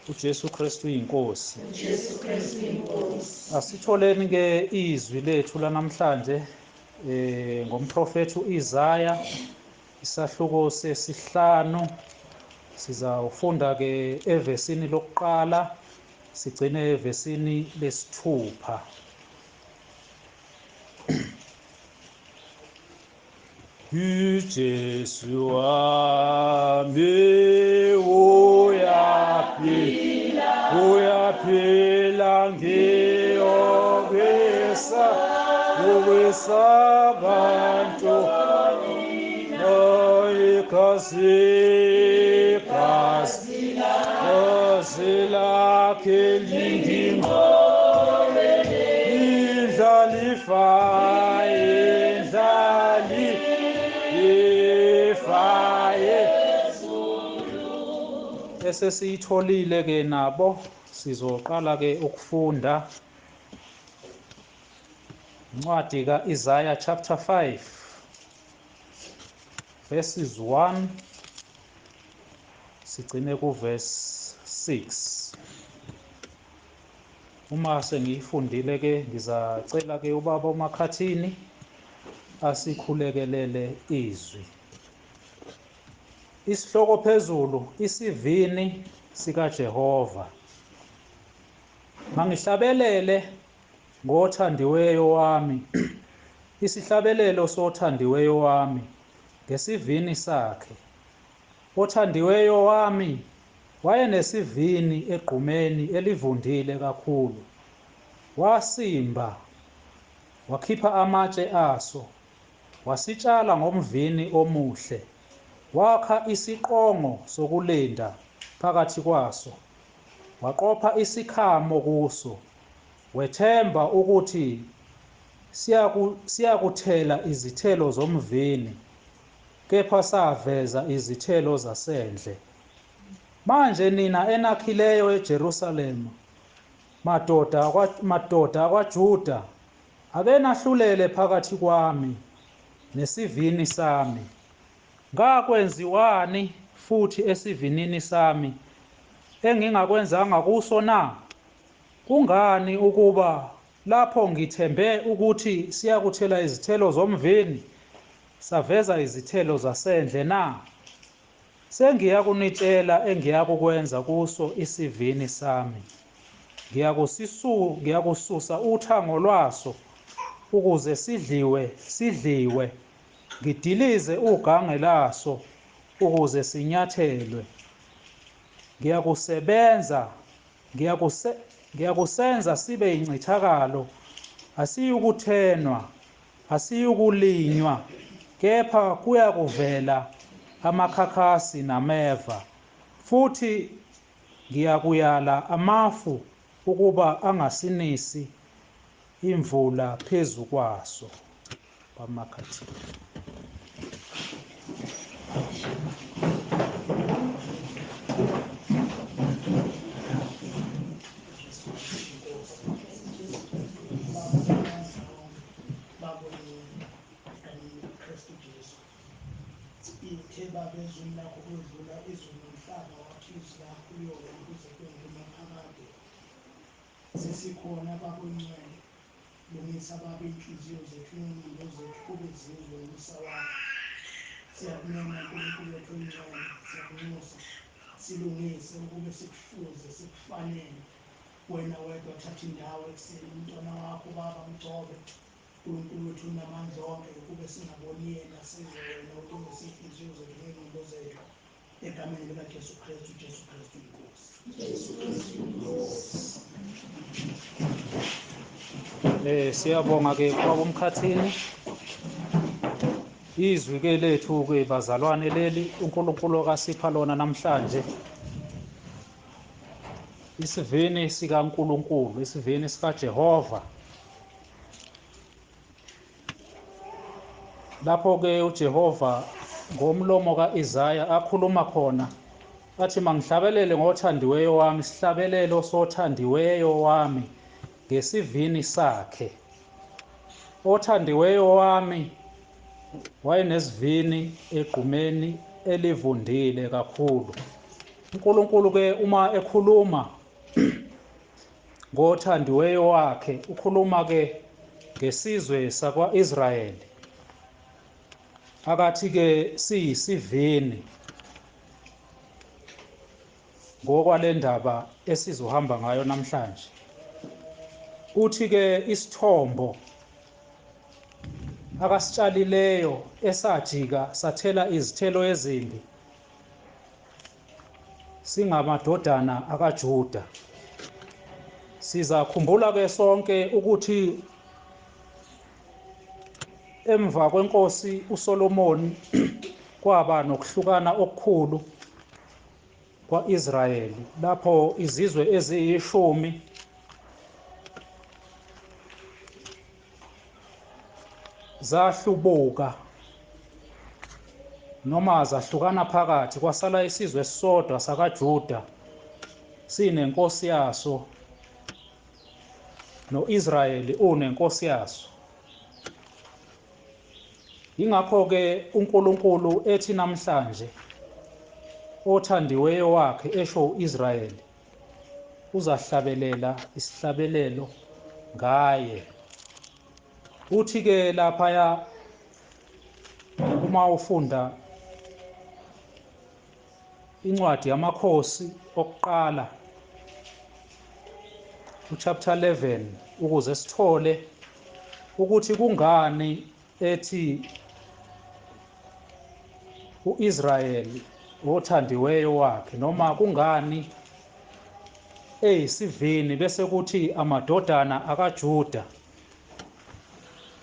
uJesu Kristu inkosi. Asitholeni ke izwi lethu lanamhlanje ngomprofeti uIsiah isahluko sesihlanu. Sizawufunda ke evesini lokuqala sigcine evesini lesithupha. uJesu wami uyaphila ngiyobisa abantu igazi lakhe esesiyitholile ke nabo sizoqala ke ukufunda incwadi kaIsiah chapter 5 verses 1 sigcine kuverse 6. Uma sengiyifundile ke ngizacela ke ubaba uMakhathini asikhulekelele izwi. Isihloko phezulu, isivini sikaJehova. Mangihlabelele ngothandiweyo wami, isihlabelelo sothandiweyo wami ngesivini sakhe. Othandiweyo wami wayenesivini egqumeni elivundile kakhulu. Wasimba, wakhipha amatshe aso, wasitshala ngomvini omuhle. Wakha isiqongo sokulinda phakathi kwaso, waqopha isikhamo kuso. Wethemba ukuthi siyakuthela izithelo zomvini, kepha saveza izithelo zasendle. Manje nina enakhileyo eJerusalema, madoda akwaJuda, ake nahlulele phakathi kwami nesivini sami. Ngakwenziwani futhi esivinini sami engingakwenzanga kuso na? Kungani ukuba lapho ngithembe ukuthi siyakuthela izithelo zomvini, saveza izithelo zasendle na? Sengiyakunitshela engiyakukwenza kuso isivini sami. Ngiyakususa uthango lwaso ukuze sidliwe. Ngidilize ugange laso ukuze sinyathelwe. Ngiyakusenza sibe yincithakalo, asiyukuthenwa, asiyukulinywa, kepha kuyakuvela amakhakhasi nameva. Futhi ngiyakuyala amafu ukuba angasinisi imvula phezu kwaso. Bamakhathi. Baba ezweni lakho kodlula, izulu nomhlaba wakhiza kuyo ukuze kube ngunaphakade. sesikhona Baba Oyingcwele, lungisa Baba iy'nhliziyo zethu ney'ngqondo zethu kube zizwe umusa wakho. Siyakuncenga uNkulunkulu wethu oyingcwele, siyakunxusa silungise ukube sikuhluze sikufanele wena wedwa thatha indawo ekuseni. Umntwana wakho Baba mgcobe uNkulunkulu wethu unamandla onke ukube singaboni yena sizwe wena, ulungise iy'nhliziyo zethu ney'ngqondo zethu egameni likaJesu Kristu. Jesu Kristu inkosi. Jesu Kristu inkosi. Siyabonga ke kwabo Mkhathini, izwi ke lethu ke bazalwane leli uNkulunkulu akasipha lona namhlanje, isivini sikaNkulunkulu, isivini sikaJehova. Lapho ke uJehova ngomlomo kaIsiah akhuluma khona athi mangihlabelele ngothandiweyo wami, sihlabelelo sothandiweyo wami ngesivini sakhe. Othandiweyo wami wayenesivini egqumeni elivundile kakhulu. uNkulunkulu ke uma ekhuluma ngothandiweyo wakhe ukhuluma ke ngesizwe sakwa-Israyeli, akathi ke siyisivini ngokwale ndaba esizohamba ngayo namhlanje. Uthi ke isithombo akasitshalileyo esajika sathela izithelo ezimbi singamadodana akaJuda. Sizakhumbula ke sonke ukuthi emva kwenkosi uSolomoni kwaba nokuhlukana okukhulu kwa-Israyeli, lapho izizwe eziyishumi zahlubuka noma zahlukana phakathi, kwasala isizwe esisodwa sakaJuda sinenkosi yaso no-Israyeli unenkosi yaso. Yingakho-ke uNkulunkulu ethi namhlanje othandiweyo wakhe, esho u-Israyeli, uzahlabelela isihlabelelo ngaye. Uthi-ke laphaya uma ufunda incwadi yamakhosi okuqala uchapter 11 ukuze sithole ukuthi kungani ethi u-Israyeli othandiweyo wakhe, noma kungani eyisivini bese kuthi amadodana akaJuda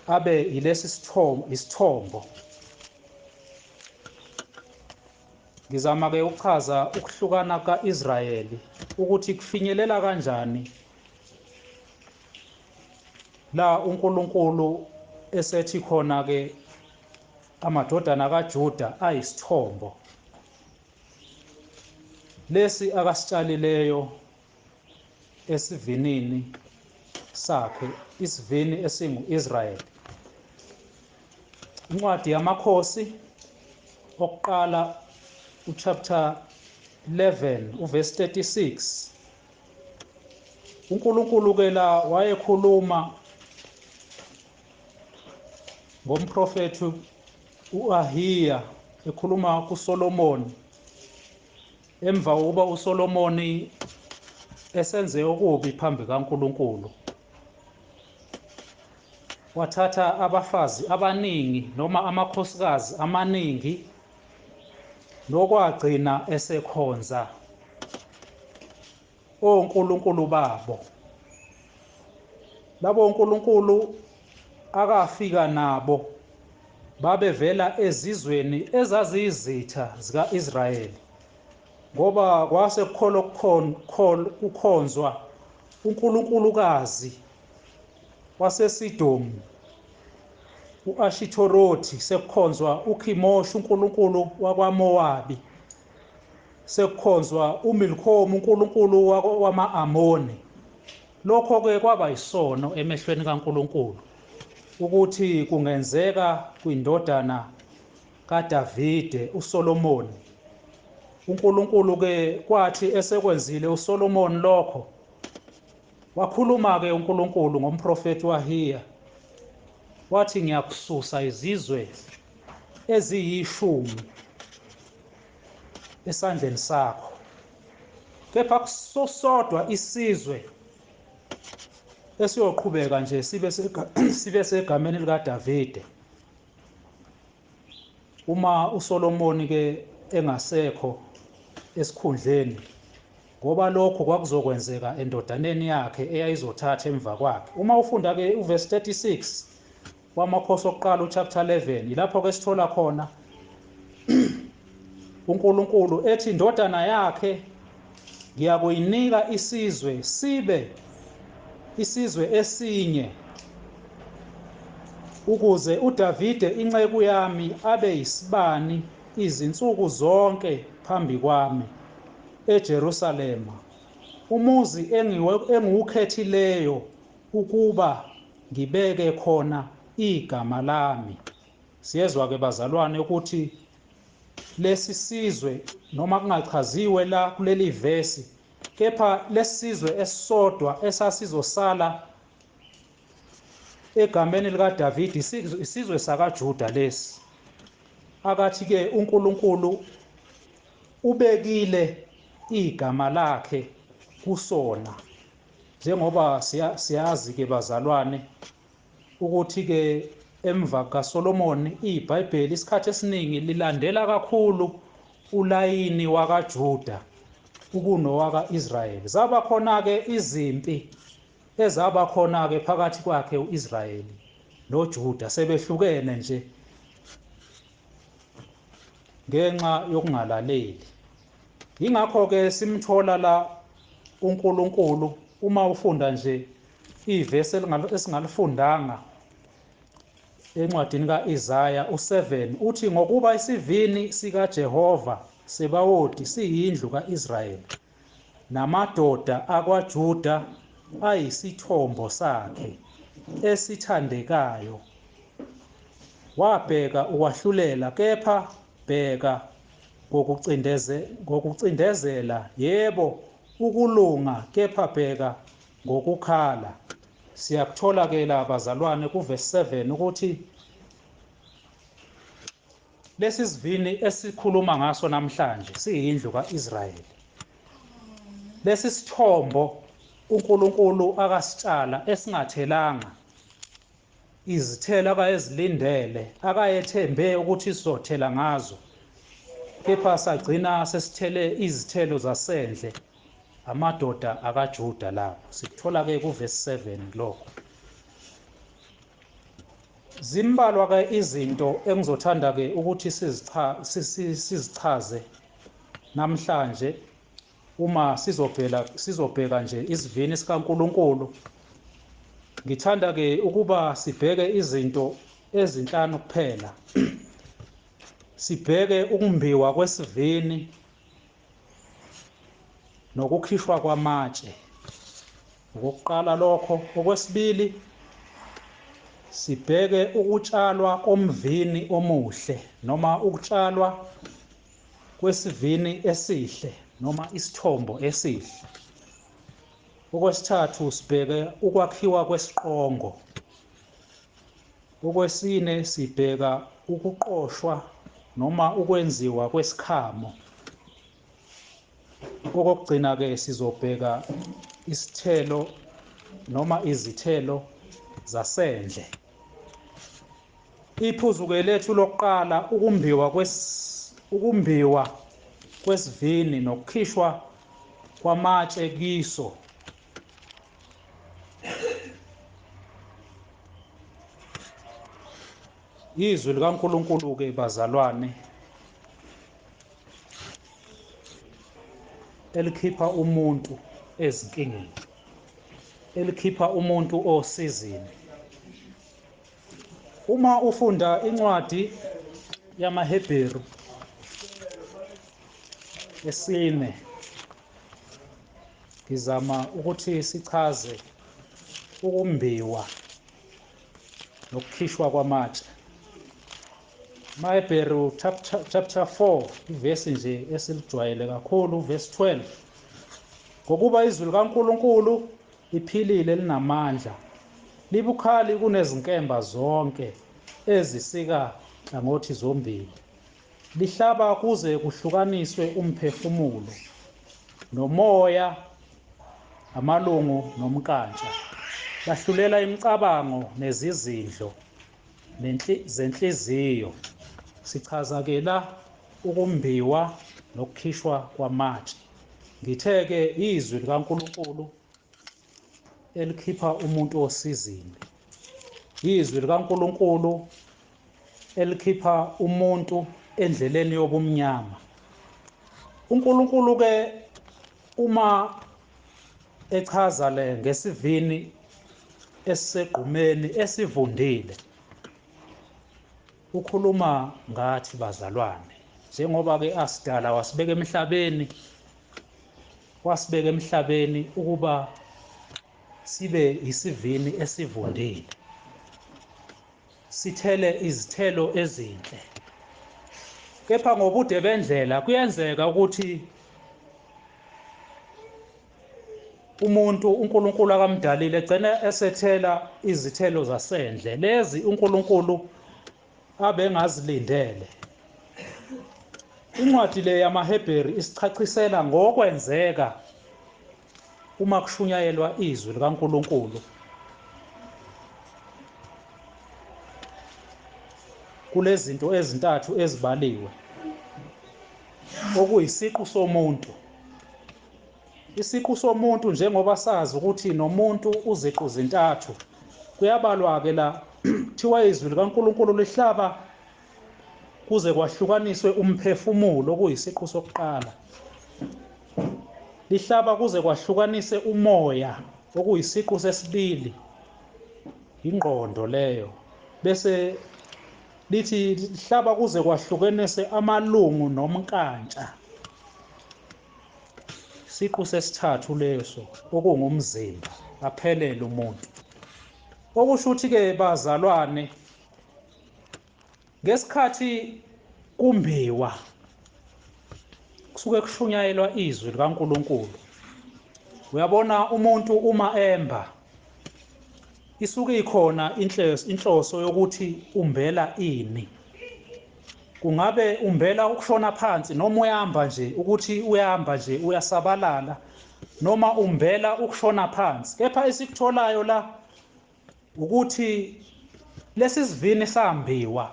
abe yilesi isithombo. Ngizama ke ukuchaza ukuhlukana ka-Israyeli ukuthi kufinyelela kanjani la uNkulunkulu esethi khona ke amadodana kaJuda ayisithombo lesi akasitshalileyo esivinini sakhe, isivini esingu-Israyeli. Incwadi yamakhosi okuqala uchapter 11 uverse 36. uNkulunkulu ke la wayekhuluma ngomprofethi u-Ahiya, ekhuluma kuSolomoni emva kokuba uSolomoni esenze okubi phambi kaNkulunkulu. Wathatha abafazi abaningi noma amakhosikazi amaningi nokwagcina esekhonza onkulunkulu babo. Labo onkulunkulu akafika nabo babevela ezizweni ezaziyizitha zika-Israyeli, ngoba kwase kukhonzwa unkulunkulukazi waseSidom u-Ashithorothi, sekukhonzwa uKhimoshi unkulunkulu wakwaMowabi, sekukhonzwa uMilkhomu unkulunkulu wama-Amoni. Lokho-ke kwaba yisono emehlweni kaNkulunkulu ukuthi kungenzeka kwindodana kaDavide uSolomoni. uNkulunkulu-ke kwathi esekwenzile uSolomoni lokho, Wakhuluma-ke uNkulunkulu ngomprofeti wahiya wathi, ngiyakususa izizwe eziyishumi esandleni sakho, kepha kusodwa isizwe esiyoqhubeka nje sibe segameni likaDavide. Uma uSolomoni-ke engasekho esikhundleni, ngoba lokhu kwakuzokwenzeka endodaneni yakhe eyayizothatha emva kwakhe. Uma ufunda-ke uverse 36 wamakhosi okuqala uchapter 11, ilapho-ke sithola khona uNkulunkulu ethi indodana yakhe ngiyakuyinika isizwe sibe isizwe esinye, ukuze uDavide inceku yami abe yisibani izinsuku zonke phambi kwami eJerusalema, umuzi engiwukhethileyo ukuba ngibeke khona igama lami. Siyezwa-ke bazalwane ukuthi lesi sizwe noma kungachaziwe la kuleli vesi, kepha lesi sizwe esisodwa esasizosala egameni likaDavide isizwe sakaJuda lesi. Akathi-ke uNkulunkulu ubekile igama lakhe kusona, njengoba siyazi-ke bazalwane ukuthi-ke emva kaSolomoni iBhayibheli isikhathi esiningi lilandela kakhulu ulayini wakaJuda kunowaka-Israyeli. Zaba khona-ke izimpi ezaba khona-ke phakathi kwakhe u-Israyeli noJuda, sebehlukene nje ngenxa yokungalaleli. Yingakho-ke simthola la uNkulunkulu uma ufunda nje ivesi esingalifundanga encwadini ka-Isiah 7 uthi, ngokuba isivini sikaJehova sebawoti siyindlu ka-Israyeli, namadoda akwaJuda ayisithombo sakhe esithandekayo. Wabheka ukwahlulela, kepha bheka ngokucindezela, yebo ukulunga, kepha bheka ngokukhala. Siyakuthola-ke la bazalwane kuverse 7 ukuthi lesi sivini esikhuluma ngaso namhlanje siyindlu ka-Israyeli. Lesi sithombo uNkulunkulu akasitshala esingathelanga izithelo akayezilindele, akayethembe ukuthi sizothela ngazo, kepha sagcina sesithele izithelo zasendle, amadoda akaJuda lapho. Sikuthola-ke kuverse 7 lokho. Zimbalwa-ke izinto engizothanda-ke ukuthi sizichaze namhlanje uma sizobheka nje isivini sikaNkulunkulu. Ngithanda-ke ukuba sibheke izinto ezinhlanu kuphela. Sibheke ukumbiwa kwesivini nokukhishwa kwamatshe, okokuqala lokho. Okwesibili, sibheke ukutshalwa komvini omuhle noma ukutshalwa kwesivini esihle noma isithombo esihle. Okwesithathu, sibheke ukwakhiwa kwesiqongo. Okwesine, sibheka ukuqoshwa noma ukwenziwa kwesikhamo. Okokugcina-ke sizobheka isithelo noma izithelo zasendle. Iphuzu-ke lethu lokuqala, ukumbiwa kwesivini nokukhishwa kwamatshe kiso. Izwi likaNkulunkulu-ke bazalwane elikhipha umuntu ezinkingeni, elikhipha umuntu osizini. Uma ufunda incwadi yamaHebheru 4, ngizama ukuthi sichaze ukumbiwa nokukhishwa kwamatshe. MaHebheru chapter 4 ivesi nje esilijwayele kakhulu, verse 12. Ngokuba izwi likaNkulunkulu liphilile linamandla, libukhali kunezinkemba zonke ezisika hlangothi zombili. Lihlaba kuze kuhlukaniswe umphefumulo nomoya, amalungu nomkantsha. Lahlulela imicabango nezizidlo zenhliziyo. Sichaza-ke la ukumbiwa nokukhishwa kwamatshe. Ngithe-ke izwi likaNkulunkulu elikhipha umuntu osizini, izwi likaNkulunkulu elikhipha umuntu endleleni yobumnyama. uNkulunkulu-ke uma echaza le ngesivini esisegqumeni esivundile, ukhuluma ngathi bazalwane, njengoba-ke asidala wasibeka emhlabeni ukuba sibe isivini esivundile, sithele izithelo ezinhle. Kepha ngobude bendlela kuyenzeka ukuthi umuntu uNkulunkulu akamdalile egcine esethela izithelo zasendle, lezi uNkulunkulu abengazilindele. Incwadi le yamaHebheri isichachisela ngokwenzeka uma kushunyayelwa izwi likaNkulunkulu kulezi zinto ezintathu ezibaliwe, okuyisiqu somuntu. Isiqu somuntu, njengoba sazi ukuthi nomuntu uziqu zintathu, kuyabalwa-ke la kuthiwa izwi likaNkulunkulu lihlaba kuze kwahlukaniswe umphefumulo, okuyisiqu sokuqala. Lihlaba kuze kwahlukanise umoya, okuyisiqu sesibili, ingqondo leyo. Bese lithi lihlaba kuze kwahlukanise amalungu nomkantsha, isiqu sesithathu leso, okungumzimba, aphelele umuntu. Okusho ukuthi-ke bazalwane, ngesikhathi kumbiwa kusuke kushunyayelwa izwi likaNkulunkulu, uyabona umuntu uma emba isuke ikhona inhloso yokuthi umbela ini. Kungabe umbela ukushona phansi, noma uyahamba nje ukuthi uyahamba nje uyasabalala, noma umbela ukushona phansi. Kepha esikutholayo la ukuthi lesi sivini sambiwa,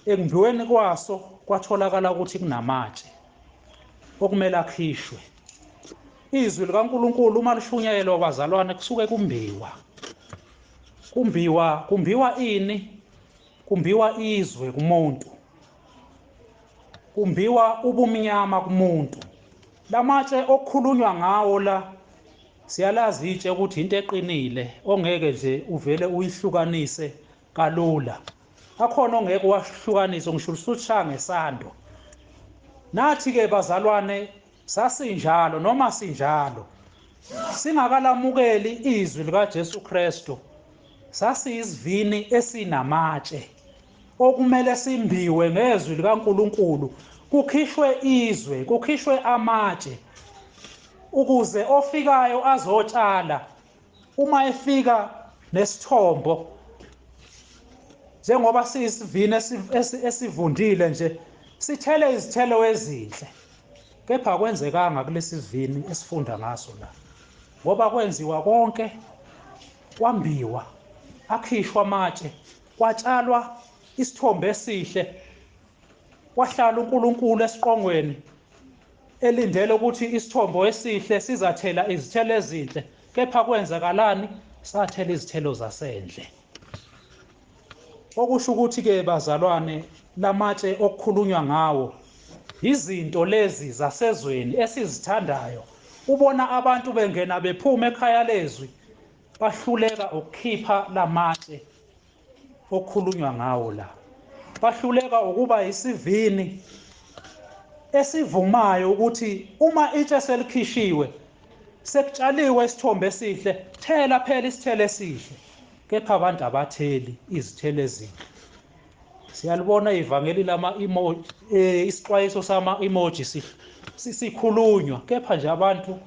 ekumbiweni kwaso kwatholakala ukuthi kunamatshe okumele akhishwe. Izwi likaNkulunkulu uma lishunyayelwa bazalwane kusuke kumbiwa ini? Kumbiwa izwe kumuntu, kumbiwa ubumnyama kumuntu. Lamatshe okukhulunywa ngawo la siyalazi itshe ukuthi into eqinile ongeke nje uvele uyihlukanise kalula. Akhona ongeke wahlukanise, ngisho usushaya ngesando. Nathi-ke bazalwane sasinjalo, noma sinjalo, singakalamukeli izwi likaJesu Kristu, sasiyisivini esinamatshe okumele simbiwe ngezwi likaNkulunkulu, kukhishwe izwe, kukhishwe amatshe, ukuze ofikayo azotshala. Uma efika nesithombo, njengoba siyisivini esivundile nje, sithele izithelo ezinhle. Kepha kwenzekanga kulesi sivini esifunda ngaso la, ngoba kwenziwa konke, kwambiwa, akhishwa amatshe, kwatshalwa isithombe esihle, kwahlala uNkulunkulu esiqongweni elindele ukuthi isithombo esihle sizathela izithelo ezinhle. Kepha kwenzakalani? Sathela izithelo zasendle. Okusho ukuthi-ke bazalwane, lamatshe okukhulunywa ngawo izinto lezi zasezweni esizithandayo. Ubona abantu bengena bephuma ekhaya lezwi bahluleka ukukhipha lamatshe okukhulunywa ngawo la. Bahluleka ukuba isivini esivumayo ukuthi uma itshe selikhishiwe, sekutshaliwe isithombe esihle, thela phela isithelo esihle. Kepha abantu abatheli izithelo ezinhle. Siyalibona ivangeli lama-emoji, isixwayiso sama-emoji sikhulunywa, kepha nje abantu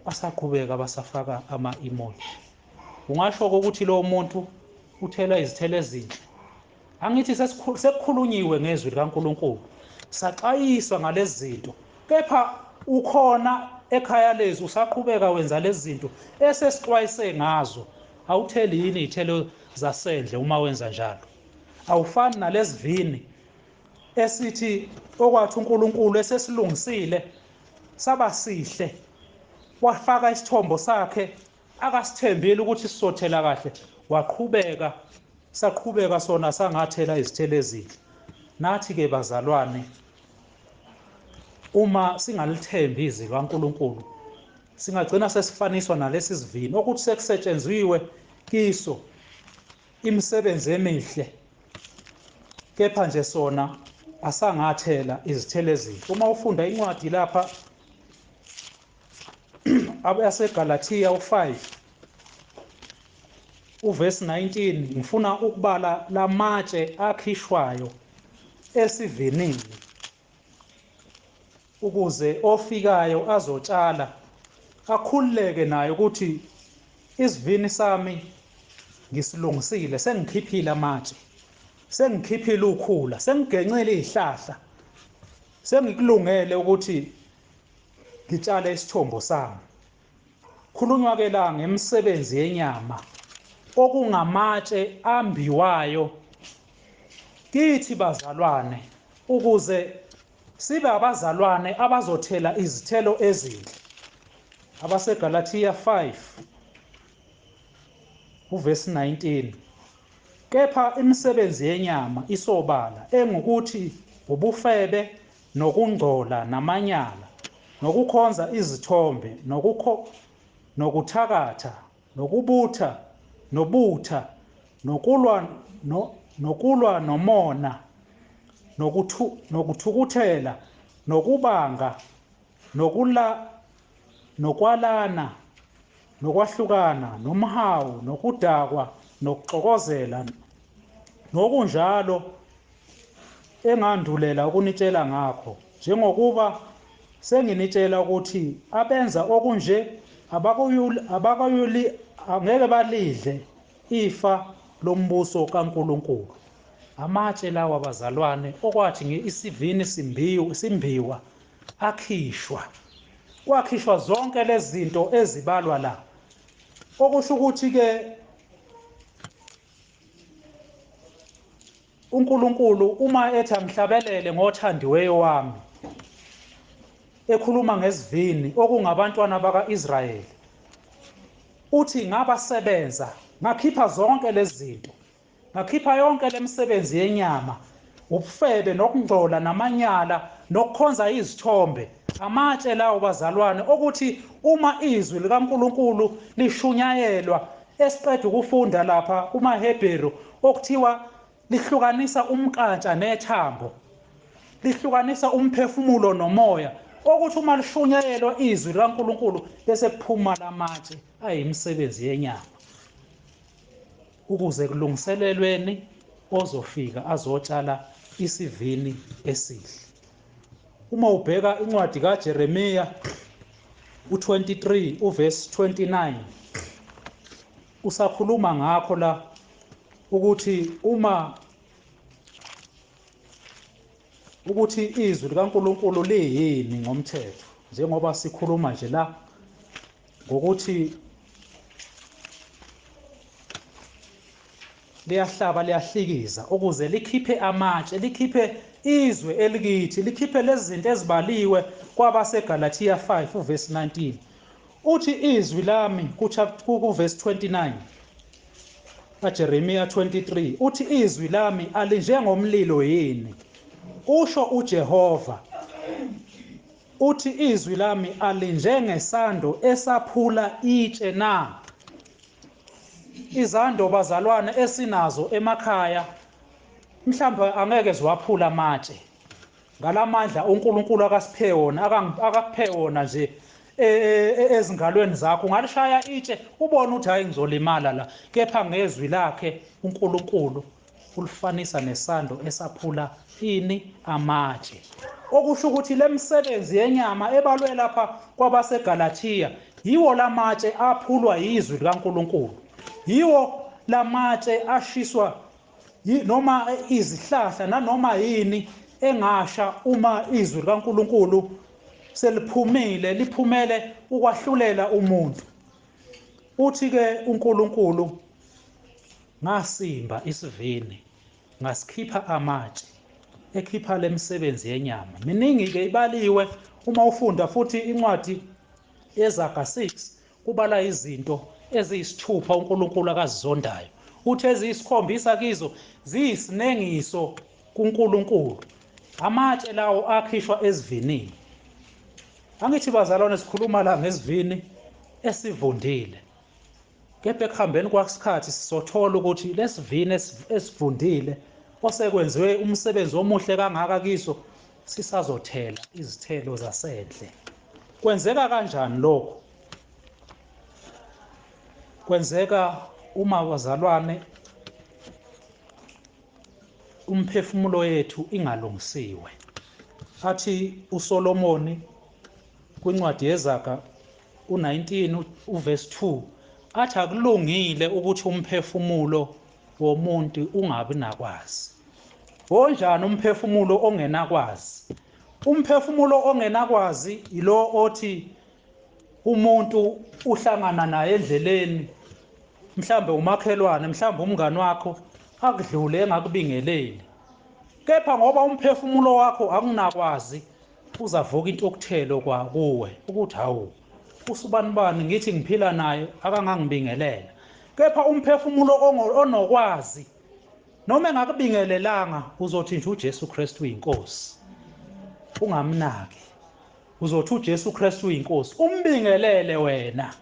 basaqhubeka basafaka ama-emoji. Ungasho ukuthi lo muntu uthela izithelo ezinhle. Angithi sekukhulunyiwe ngezwi likaNkulunkulu, saxwayiswa ngalezi zinto, kepha ukhona ekhaya lethu usaqhubeka wenza lezi zinto esesixwayise ngazo. Awutheli yini izithelo zasendle uma wenza njalo? Awufani nalesivini esithi okwathi uNkulunkulu esesilungisile saba sihle, wafaka isithombo sakhe, akasithembile ukuthi sizothela kahle, waqhubeka, saqhubeka sona sangathela izithelo ezinhle. Nathi-ke bazalwane, uma singalithembi izwi likaNkulunkulu, singagcina sesifaniswa nalesi sivini ukuthi sekusetshenzwiwe kiso imisebenzi emihle, kepha nje sona asangathela izithelo ezinhle. Uma ufunda incwadi lapha yaseGalatia 5 uvesi 19, ngifuna ukubala lamatshe akhishwayo esivinini ukuze ofikayo azotshala akhululeke naye ukuthi isivini sami ngisilungisile, sengikhiphile amatshe, sengikhiphile ukhula, sengigencele izihlahla, sengikulungele ukuthi ngitshale isithombo sami. Khulunywa ke la ngemisebenzi yenyama okungamatshe ambiwayo kithi bazalwane, ukuze sibe abazalwane abazothela izithelo ezinhle. AbaseGalatia 5 uvesi 19. Kepha imisebenzi yenyama isobala, engukuthi ubufebe, nokungcola namanyala, nokukhonza izithombe, nokuthakatha, nokubutha, nokulwa nomona, nokuthukuthela, nokubanga, nokwalana, nokwahlukana, nomhawu, nokudakwa, nokuxokozela, nokunjalo engandulela ukunitshela ngakho, njengokuba senginitshela ukuthi abenza okunje angeke balidle ifa lombuso kaNkulunkulu. Amatshe lawa bazalwane okwathi isivini simbiwa kwakhishwa zonke lezi zinto ezibalwa la, okusho ukuthi-ke uNkulunkulu uma ethi angihlabelele ngothandiweyo wami, ekhuluma ngesivini okungabantwana baka-Israyeli, uthi ngabasebenza, ngakhipha zonke lezi zinto, ngakhipha yonke lemisebenzi yenyama, ubufebe, nokungcola namanyala, nokukhonza izithombe. Amatshe lawo bazalwane okuthi uma izwi likaNkulunkulu lishunyayelwa, esiqeda ukufunda lapha kumaHebheru okuthiwa lihlukanisa umnkantsha nethambo, lihlukanisa umphefumulo nomoya, okuthi uma lishunyayelwa izwi likaNkulunkulu bese kuphuma lamatshe ayimisebenzi yenyama, ukuze kulungiselelweni ozofika azotshala isivini esihle. Uma ubheka incwadi kaJeremiya u-23 uvesi 29, usakhuluma ngakho la ukuthi izwi likaNkulunkulu liyini ngomthetho, njengoba sikhuluma nje la ngokuthi liyahlaba, liyahlikiza, ukuze likhiphe amatshe, likhiphe izwe elikithi, likhiphe lezi zinto ezibaliwe kwabaseGalatia 5 uvesi 19. Uthi izwi lami kuvesi 29 kaJeremiya 23, uthi izwi lami alinjengomlilo yini, usho uJehova. Uthi izwi lami alinjengesando esaphula itshe na. Izando bazalwane esinazo emakhaya mhlawumbe angeke ziwaphula amatshe ngalamandla uNkulunkulu akasiphe wona, akakuphe wona nje ezingalweni zakho. Ungalishaya itshe ubone ukuthi hayi ngizolimala la, kepha ngezwi lakhe uNkulunkulu ulifanisa nesando esaphula amatshe. Okusho ukuthi le misebenzi yenyama ebalwe lapha kwabaseGalatia yiwo lamatshe aphulwa izwi likaNkulunkulu, yiwo lamatshe ashiswa noma izihlahla nanoma yini engasha uma izwi likaNkulunkulu liphumele ukwahlulela umuntu. Uthi-ke uNkulunkulu, ngasimba isivini, ngasikhipha amatshe, ekhipha lemisebenzi yenyama. Miningi-ke ibaliwe uma ufunda futhi incwadi yeZaga 6, kubala izinto eziyisithupha uNkulunkulu akazizondayo. Uthi eziyisikhombisa kizo ziyisinengiso kuNkulunkulu. Amatshe lawo akhishwa esivinini. Angithi bazalwane, sikhuluma la ngesivini esivundile. Kepha ekuhambeni kwasikhathi sizothola ukuthi lesivini esivundile osekwenziwe umsebenzi omuhle kangaka kiso sisazothela izithelo zasendle. Kwenzeka kanjani lokho? Kwenzeka uma bazalwane umphefumulo yethu ingalungisiwe. Athi uSolomoni kwincwadi yeZaga 19 uvesi 2, athi akulungile ukuthi umphefumulo womuntu ungabi nakwazi. Onjani umphefumulo ongenakwazi? Umphefumulo ongenakwazi ilo othi umuntu uhlangana naye endleleni, mhlambe umakhelwane, mhlambe umngani wakho, akudlule engakubingeleli. Kepha ngoba umphefumulo wakho akunakwazi, uzavuka into okuthelo kwakuwe ukuthi hawu, usubanibani ngithi ngiphila naye akangangibingelela. Kepha umphefumulo onokwazi, noma engakubingelelanga, uzothi nje uJesu Kristu uyinkosi, ungamnaki. Uzothi uJesu Kristu uyinkosi, umbingelele wena.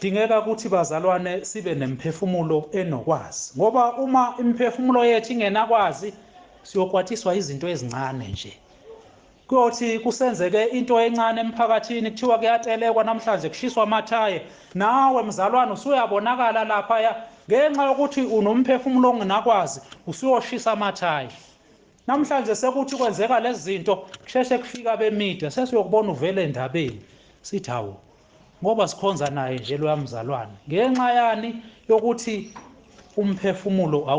Dingeka ukuthi bazalwane sibe nemphefumulo enokwazi, ngoba uma imphefumulo yethu ingenakwazi siyokwatiswa izinto ezincane nje. Kuyothi kusenzeke into encane emphakathini, kuthiwa kuyatelekwa namhlanje kushiswa amathaye, nawe mzalwane usuyabonakala laphaya ngenxa yokuthi unomphefumulo ongenakwazi usuyoshisa amathaye. Namhlanje sekuthi kwenzeka lezi zinto kusheshe kufika bemedia, sesiyokubona uvele endabeni sithi hawu, ngoba sikhonza naye nje lo mzalwane, ngenxa yani yokuthi umphefumulo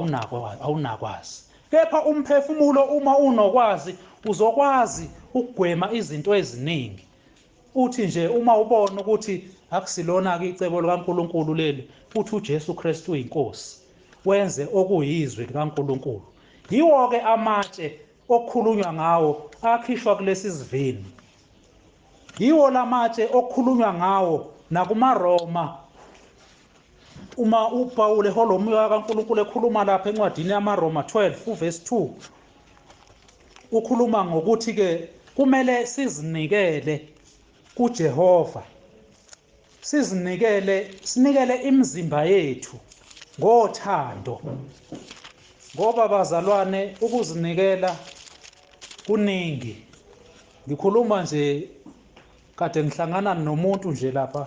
awunakwazi. Kepha umphefumulo uma unokwazi uzokwazi ukugwema izinto eziningi. Uthi nje uma ubona ukuthi akusilona-ke icebo likaNkulunkulu leli, uthi uJesu Kristu uyinkosi, wenze okuyizwi likaNkulunkulu. Yiwo-ke amatshe okukhulunywa ngawo akhishwa kulesi sivini. Yiwo lamatshe okukhulunywa ngawo nakumaRoma. Uma uPawulu ehola umoya kaNkulunkulu ekhuluma lapha encwadini yamaRoma 12 uvesi 2, ukhuluma ngokuthi-ke kumele sizinikele kuJehova, sinikele imizimba yethu ngothando. Ngoba bazalwane, ukuzinikela kuningi. Ngikhuluma nje kade ngihlangana nomuntu nje lapha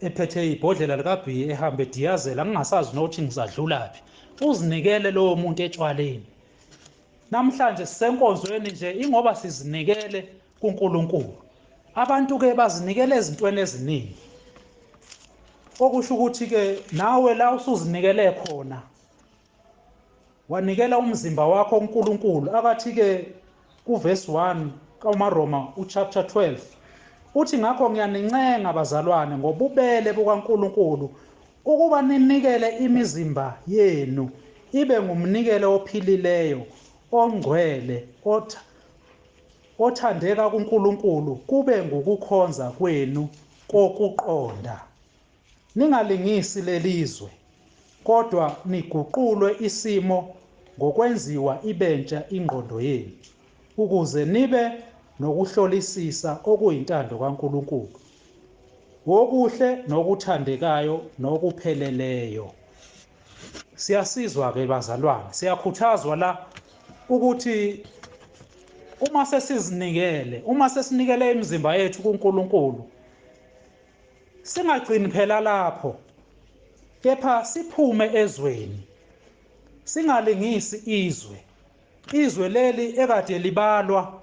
ephethe ibhodlela likabhiya ehambe ediyazela, ngingasazi nokuthi ngizadlulaphi. Uzinikele lowo muntu etshwaleni. Namhlanje sisenkonzweni nje ingoba sizinikele kuNkulunkulu. Abantu-ke bazinikele ezintweni eziningi, okusho ukuthi-ke nawe la usuzinikele khona, wanikela umzimba wakho kuNkulunkulu. Akathi-ke kuvesi 1 kaMaroma uchapter 12 uthi, ngakho ngiyanincenga bazalwane ngobubele bukaNkulunkulu ukuba ninikele imizimba yenu ibe ngumnikelo ophilileyo, ongcwele, othandeka kuNkulunkulu, kube ngukukhonza kwenu kokuqonda. Ningalingisi lelizwe, kodwa niguqulwe isimo ngokwenziwa ibentsha ingqondo yenu, ukuze nibe nokuhlolisisa okuyintando kaNkulunkulu, okuhle nokuthandekayo nokupheleleyo. Siyasizwa-ke bazalwane, siyakhuthazwa la ukuthi uma sesinikele imizimba yethu kuNkulunkulu, singagcini phela lapho, kepha siphume ezweni, singalingisi izwe leli ekade libalwa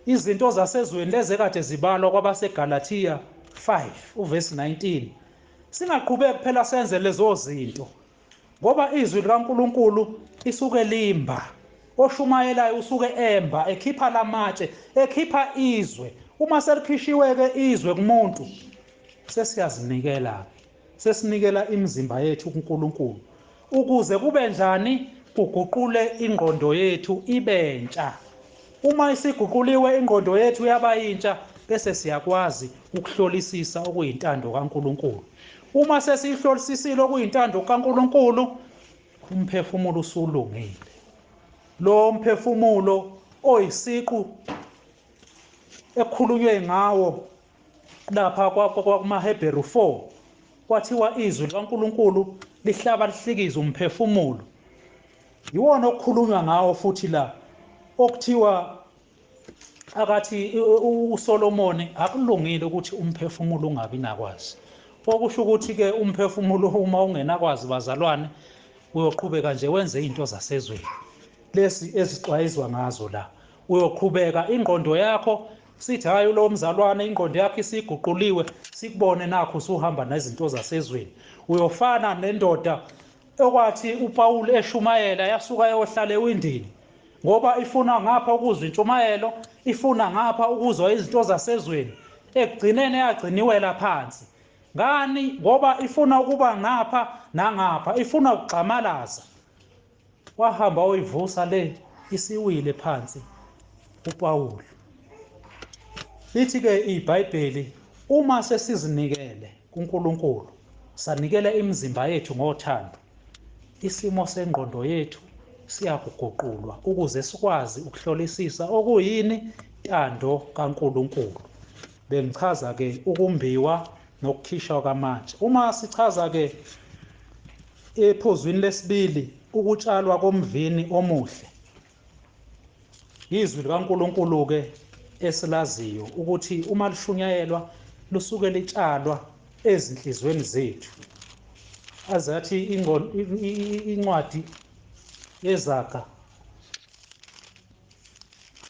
izinto zasezweni lezi ekade zibalwa kwabaseGalathiya 5 uvesi 19, singaqhubeki phela senze lezo zinto, ngoba izwi likaNkulunkulu isuke limba, oshumayelayo usuke emba, ekhipha lamatshe, ekhipha izwe. Uma selikhishiwe-ke izwe kumuntu, sesiyazinikela, sesinikela imizimba yethu kuNkulunkulu, ukuze kube njani? Kuguqule ingqondo yethu ibentsha. Uma isiguquliwe ingqondo yethu yaba yintsha, bese siyakwazi ukuhlolisisa okuyintando kaNkulunkulu. Uma sesihlolisisile okuyintando kaNkulunkulu, umphefumulo usulungile. Lo mphefumulo oyisiqu ekhulunywe ngawo lapha kwakumaHebheru 4, kwathiwa izwi likaNkulunkulu lihlaba lihlikiza umphefumulo. Yiwona okukhulunywa ngawo futhi la, okuthiwa akathi uSolomoni akulungile ukuthi umphefumulo ungabi nakwazi. Okusho ukuthi-ke umphefumulo uma ungenakwazi, bazalwane, uyoqhubeka nje wenze izinto zasezweni lesi ezixwayizwa ngazo la. Uyoqhubeka ingqondo yakho, sithi hayi lo mzalwane ingqondo yakho isiguquliwe, sikubone nakho usuhamba nezinto zasezweni. Uyofana nendoda okwathi uPawulu eshumayela yasuka eyohlala ewindini, ngoba ifuna ngapha ukuzwa intshumayelo, ifuna ngapha ukuzwa izinto zasezweni, ekugcineni yagciniwela phansi. Ngani? Ngoba ifuna ukuba ngapha nangapha, ifuna ukugxamalaza. Wahamba oyivusa le, isiwile phansi uPawulu. Lithi-ke iBhayibheli, uma sesizinikele kuNkulunkulu, sanikele imizimba yethu ngothando, isimo sengqondo yethu siyakuguqulwa ukuze sikwazi ukuhlolisisa okuyini intando kaNkulunkulu. Bengichaza-ke ukumbiwa nokukhishwa kwamatshe. Uma sichaza-ke ephuzwini lesibili ukutshalwa komvini omuhle, izwi likaNkulunkulu-ke esilaziyo ukuthi uma lishunyayelwa lusuke litshalwa ezinhlizweni zethu. Azathi incwadi yeZaga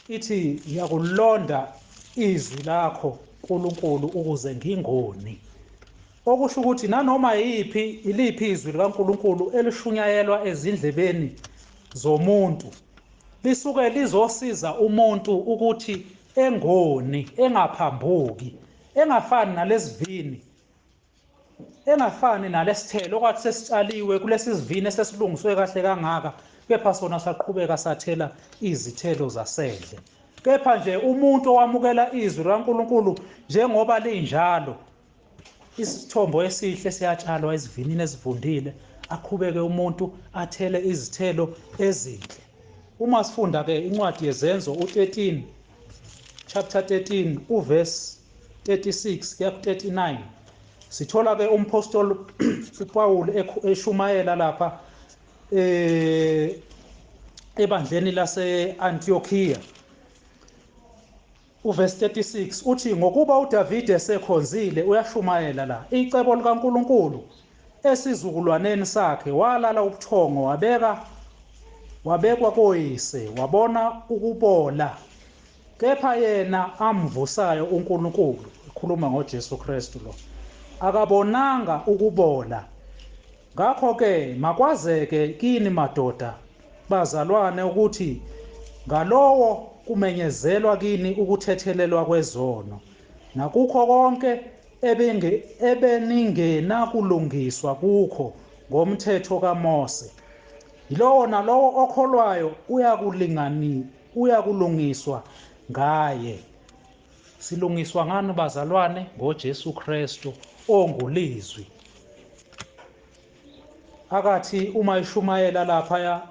ithi ngiyakulonda izwi lakho Nkulunkulu ukuze ngingoni. Okusho ukuthi nanoma iliphi izwi likaNkulunkulu elishunyayelwa ezindlebeni zomuntu, lisuke lizosiza umuntu ukuthi engoni, engaphambuki, engafani nalesivini, engafani nalesithelo okwathi sesitshaliwe kulesi sivini esesilungiswe kahle kangaka, kepha sona saqhubeka sathela izithelo zasendle. Kepha nje umuntu owamukela izwi likaNkulunkulu njengoba linjalo, isithombo esihle siyatshalwa ezivinini ezivundile, aqhubeke umuntu athele izithelo ezinhle. Uma sifunda-ke incwadi yezenzo u-13, chapter 13 uvesi 36 kuya ku-39, sithola-ke umpostoli uPawulu eshumayela lapha ebandleni lase-Antiyokhiya. Uvesi 36 uthi, ngokuba uDavide esekhonzile, uyashumayela la, icebo likaNkulunkulu esizukulwaneni sakhe, walala ubuthongo, wabekwa koyise, wabona ukubola, kepha yena amvusayo uNkulunkulu, ikhuluma ngoJesu Kristu lo, akabonanga ukubola. Ngakho-ke makwazeke kini madoda, bazalwane, ukuthi ngalowo kumenyezelwa kini ukuthethelelwa kwezono, nakukho konke ebeningenakulungiswa kukho ngomthetho kaMose. Yilowo nalowo okholwayo uyakulungiswa ngaye. Silungiswa ngani bazalwane? NgoJesu Kristu ongulizwi. Akathi uma ishumayela laphaya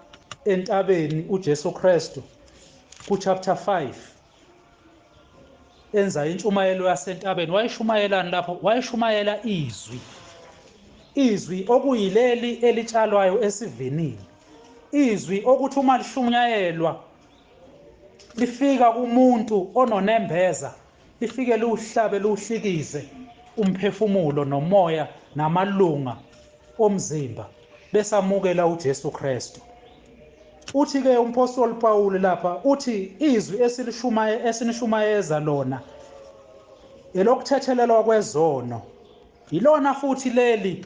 entabeni uJesu Kristu ku-chapter 5, enza intshumayelo yasentabeni, wayishumayelani lapho? Wayishumayela izwi okuyileli elitshalwayo esivinini, izwi okuthi uma lishunyayelwa lifika kumuntu ononembeza, lifike liwuhlabe liwuhlikize umphefumulo nomoya namalunga omzimba, besamukela uJesu Kristu. uthi ke umpostoli Paul lapha uthi izwi esinishumayeza lona elokuthethelelwa kwezono ilona futhi leli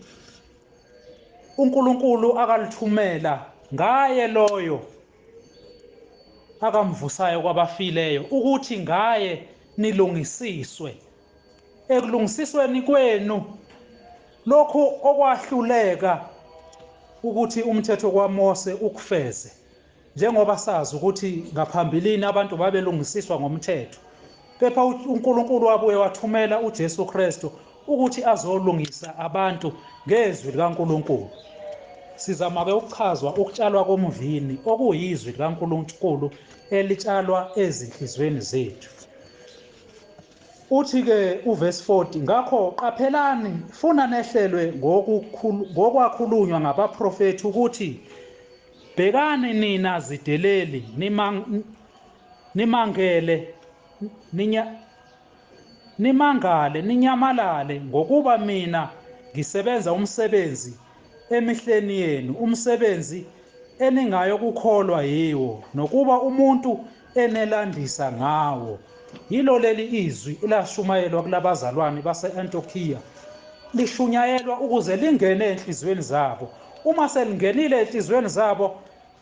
uNkulunkulu akalithumela ngaye loyo akamvusayo kwabafileyo ukuthi ngaye nilungisiswe. Ekulungisisweni kwenu lokhu okwahluleka ukuthi umthetho kwaMose ukufeze, njengoba sazi ukuthi ngaphambilini abantu babelungisiswa ngomthetho, kepha uNkulunkulu wabuye wathumela uJesu Kristu ukuthi azolungisa abantu ngezwi likaNkulunkulu. Sizama-ke ukuchazwa ukutshalwa komvini okuyizwi likaNkulunkulu elitshalwa ezinhlizweni zethu. Uthi-ke uverse 40, ngakho qaphelani funa nehlelwe ngokwakhulunywa ngabaprofethi ukuthi bhekani nina zideleli nimangale ninyamalale ngokuba mina ngisebenza umsebenzi emihleni yenu, umsebenzi eningayo kukholwa yiwo nokuba umuntu enelandisa ngawo. Yilo leli izwi elashumayelwa kulabazalwane base-Antiokiya lishunyayelwa ukuze lingene enhliziyweni zabo. Uma selingenile enhliziyweni zabo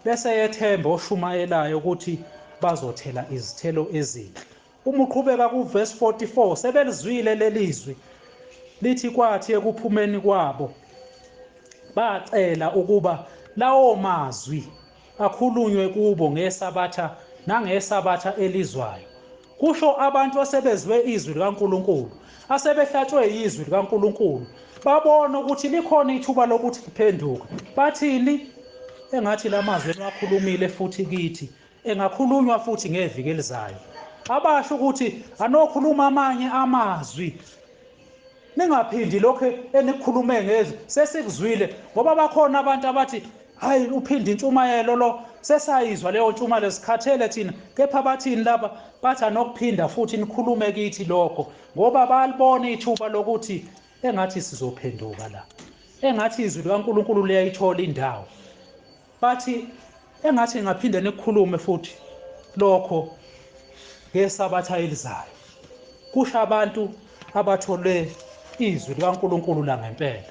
bese yethemba oshumayelayo ukuthi bazothela izithelo ezinhle. Uma uqhubeka kuverse 44, sebelizwile lelizwi lithi kwathi ekuphumeni kwabo bacela ukuba lawo mazwi akhulunywe kubo ngesabatha nangesabatha elizwayo. Kusho abantu asebezwe izwi likaNkulunkulu, asebehlatshwe izwi likaNkulunkulu, babona ukuthi likhona ithuba lokuthi liphenduke. Bathini? Engathi la mazwi engiwakhulumile futhi kithi engakhulunywa futhi ngeviki elizayo. Abasho ukuthi anokhuluma amanye amazwi, ningaphindi lokho enikhulume ngezwi sesikuzwile, ngoba bakhona abantu abathi hayi uphinde intshumayelo lo sesayizwa leyo ntshumayelo sikhathele thina, kepha bathini laba bathi anokuphinda futhi nikhulume kithi lokho ngoba balibona ithuba lokuthi engathi sizophenduka la, engathi izwi likaNkulunkulu liyayithola indawo. Bathi engathi ngaphinde nikukhulume futhi lokho ngesabatha elizayo. Kusho abantu abathole izwi likaNkulunkulu la ngempela.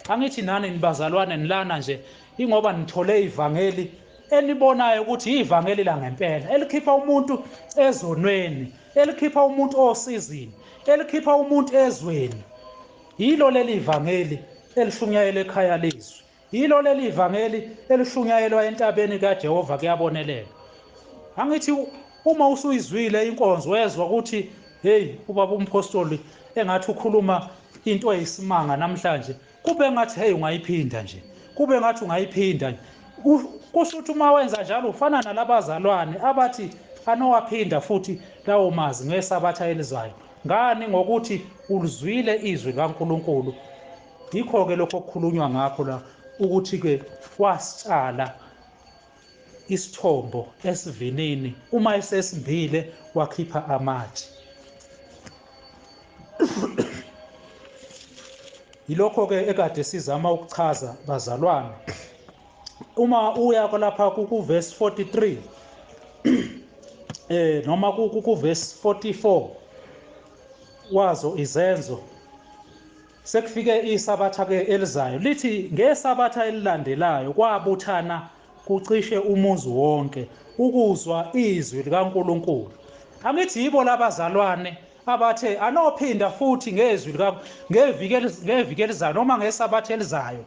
Angithi nani nibazalwane nilana nje ingoba nithole ivangeli enibonayo ukuthi ivangeli la ngempela, elikhipha umuntu ezonweni, elikhipha umuntu osizini, elikhipha umuntu ezweni. Yilo leli ivangeli elishunyayelwa ekhaya lezwi, yilo leli ivangeli elishunyayelwa entabeni kaJehova kuyabonelela. Angithi uma usuyizwile inkonzo wezwa ukuthi hey ubaba umpostoli engathi ukhuluma into eyisimanga namhlanje, kube ngathi hey ungayiphinda nje, kube ngathi ungayiphinda nje. Kusho ukuthi uma wenza njalo ufana nalabazalwane abathi anowaphinda futhi lawo mazwi ngesabatha elizayo. Ngani? Ngokuthi ulizwile izwi likaNkulunkulu. Yikho-ke lokho okukhulunywa ngakho la ukuthi-ke wasitshala isithombo esivinini, uma esesimbile wakhipha amatshe. Yilokho-ke ekade sizama ukuchaza bazalwane. Uma uya lapha kuverse 43 noma kuverse 44 wazo izenzo, sekufike isabatha-ke elizayo lithi ngesabatha elilandelayo kwabuthana kucishe umuzi wonke ukuzwa izwi likaNkulunkulu. Angithi yibo labazalwane abathe anophinda futhi ngezwi ngeviki elizayo noma ngesabatha elizayo,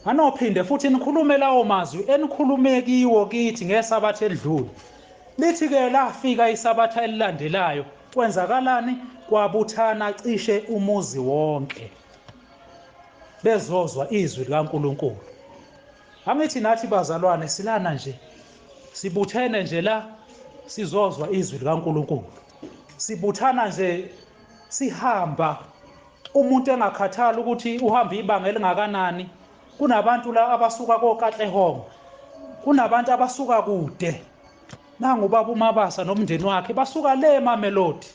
anophinde futhi nikhulume lawo mazwi enikhulume kiwo kithi ngesabatha elidlule. Lithi-ke lafika isabatha elilandelayo kwenzakalani? Kwabuthana cishe umuzi wonke bezozwa izwi likaNkulunkulu. Angithi nathi bazalwane silana nje, sibuthene nje la sizozwa izwi likaNkulunkulu, sibuthana nje sihamba, umuntu engakhathali ukuthi uhamba ibanga elingakanani. Kunabantu la abasuka koKatlehong, kunabantu abasuka kude, nangubaba uMabasa nomndeni wakhe basuka le eMamelodi.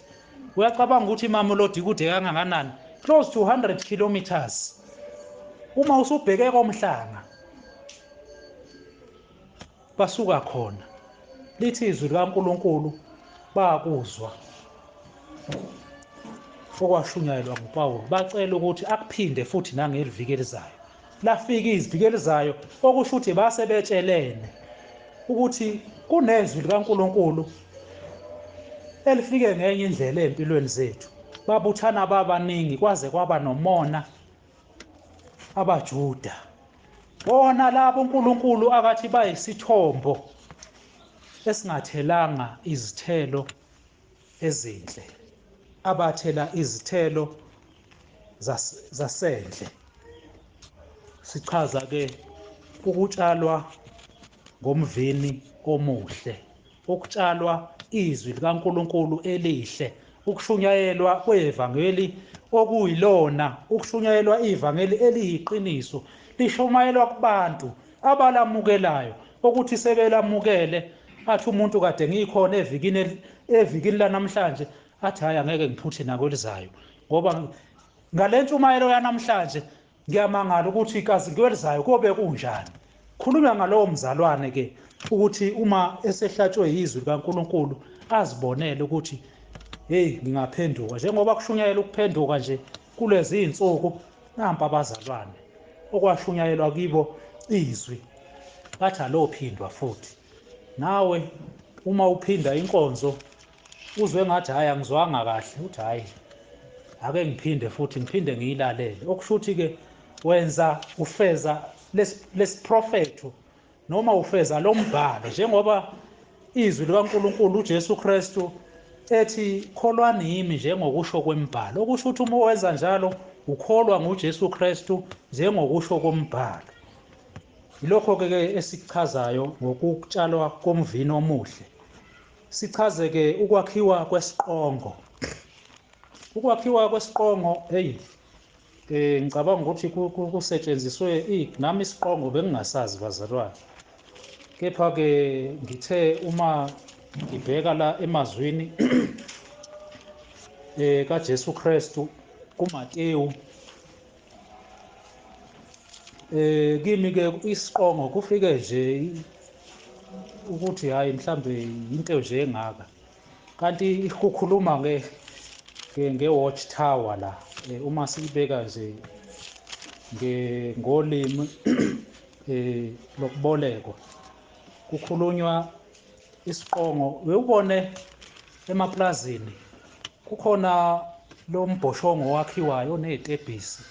Uyacabanga ukuthi iMamelodi kude kangakanani? Close to 100 kilometers. Uma usubheke koMhlanga basuka khona lithi izwi likaNkulunkulu bakuzwa okwashunyayelwa nguPawulu, bacela ukuthi akuphinde futhi nangeliviki elizayo. Lafika iziviki elizayo, okusho ukuthi base betshelene ukuthi kunezwi likaNkulunkulu elifike ngenye indlela empilweni zethu. Babuthana babaningi kwaze kwaba nomona abaJuda, bona labo uNkulunkulu akathi bayisithombo esingathelanga izithelo ezinhle, abathela izithelo zasendle. Sichaza ke ukutshalwa ngomvini omuhle, ukutshalwa izwi likaNkulunkulu elihle, ukushunyayelwa kwevangeli okuyilona, ukushunyayelwa ivangeli eliyiqiniso, lishumayelwa kubantu abalamukelayo, ukuthi sebelamukele athi umuntu kade ngikhona evikini lanamhlanje athi hayi angeke ngiphuthe nakwelizayo, ngoba ngale ntshumayelo yanamhlanje ngiyamangala ukuthi kazi kwelizayo kobe kunjani. Khulunywa ngalowo mzalwane ke ukuthi uma esehlatshwe yizwi likaNkulunkulu azibonele ukuthi hey, ngingaphenduka, njengoba kushunyayela ukuphenduka nje kulezi insuku. Nampa abazalwane okwashunyayelwa kibo izwi, bathi alophindwa futhi. Nawe uma uphinda inkonzo uzwe ngathi hayi angizwanga kahle, uthi hayi ake ngiphinde futhi ngiphinde ngiyilalele. Okusho ukuthi ke wenza ufeza lesiprofetho noma ufeza lombhalo, njengoba izwi likaNkulunkulu uJesu Kristu ethi kholwani yimi njengokusho kwembhalo. Okusho ukuthi uma wenza njalo ukholwa nguJesu Kristu njengokusho kombhalo. Yilokho-ke esikuchazayo ngokutshalwa komvini omuhle. Sichaze ke ukwakhiwa kwesiqongo. Ukwakhiwa kwesiqongo, hey, ngicabanga ukuthi kusetshenziswe nami isiqongo bengingasazi bazalwane, kepha-ke ngithe uma ngibheka la emazwini kaJesu Kristu kuMateyu, kimi-ke isiqongo kufike nje ukuthi hayi mhlambe into nje engaka, kanti kukhuluma nge-watch tower la, uma siyibeka nje ngolimi lokubolekwa, kukhulunywa isiqongo. Uyubone emaplazini kukhona lo mbhoshongo wakhiwayo onezitebhisi,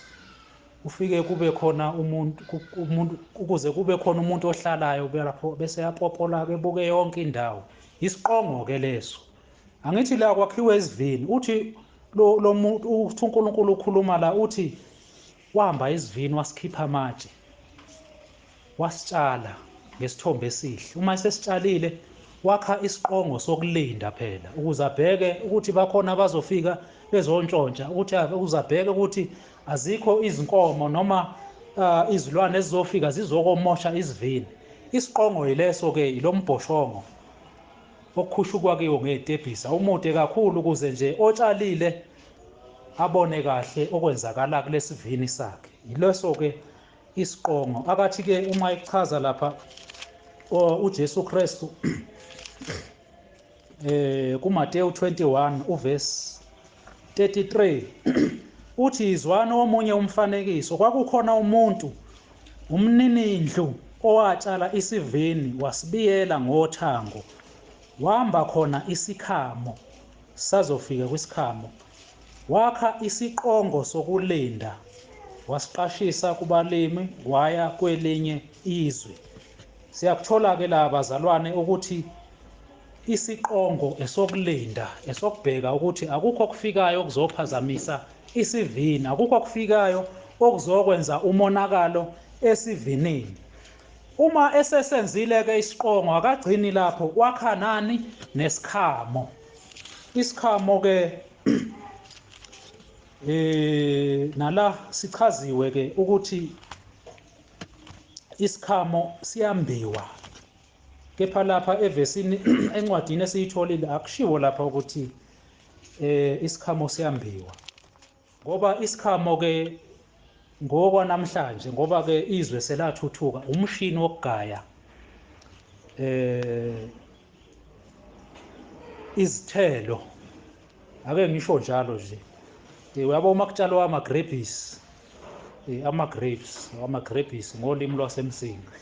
ufike kube khona umuntu ukuze kube khona umuntu ohlalayo lapho bese yapopola-ke ebuke yonke indawo. Isiqongo-ke leso. Angithi la kwakhiwe izivini, uthi lo muntu uthi uNkulunkulu ukhuluma la, uthi wahamba izivini wasikhipha amatshe wasitshala ngesithombe esihle. Uma esesitshalile wakha isiqongo sokulinda phela, ukuze abheke ukuthi bakhona bazofika bezontshontsha, ukuthi uzabheke ukuthi azikho izinkomo noma izilwane ezizofika zizokomosha izivini. Isiqongo yileso-ke, ilo mbhoshongo okukhushukwa kiwo ngezitebhisi. Awumude kakhulu ukuze nje otshalile abone kahle okwenzakala kulesivini sakhe. Yileso-ke isiqongo. Akathi-ke uma echaza lapha uJesu Kristu kuMateyu 21 uvesi 33 uthi izwana omunye umfanekiso. Kwakukhona umuntu umninindlu owatshala isivini wasibiyela ngothango, wahamba khona isikhamo, sazofika kwisikhamo, wakha isiqongo sokulinda, wasiqashisa kubalimi, waya kwelinye izwe. Siyakuthola-ke la bazalwane ukuthi isiqongo esokulinda, esokubheka ukuthi akukho okufikayo okuzophazamisa isivini, akukho okufikayo okuzokwenza umonakalo esivinini. Uma esesenzile-ke isiqongo akagcini lapho, wakha nani? Nesikhamo. Isikhamo-ke nala sichaziwe-ke ukuthi isikhamo siyambiwa, kepha lapha evesini encwadini esiyitholile akushiwo lapha ukuthi isikhamo siyambiwa, ngoba isikhamo-ke ngokwanamhlanje, ngoba-ke izwe selathuthuka, umshini wokugaya izithelo ake ngisho njalo nje uyabo uma kutshalwa ama-grapes ngolimi lwasemsinga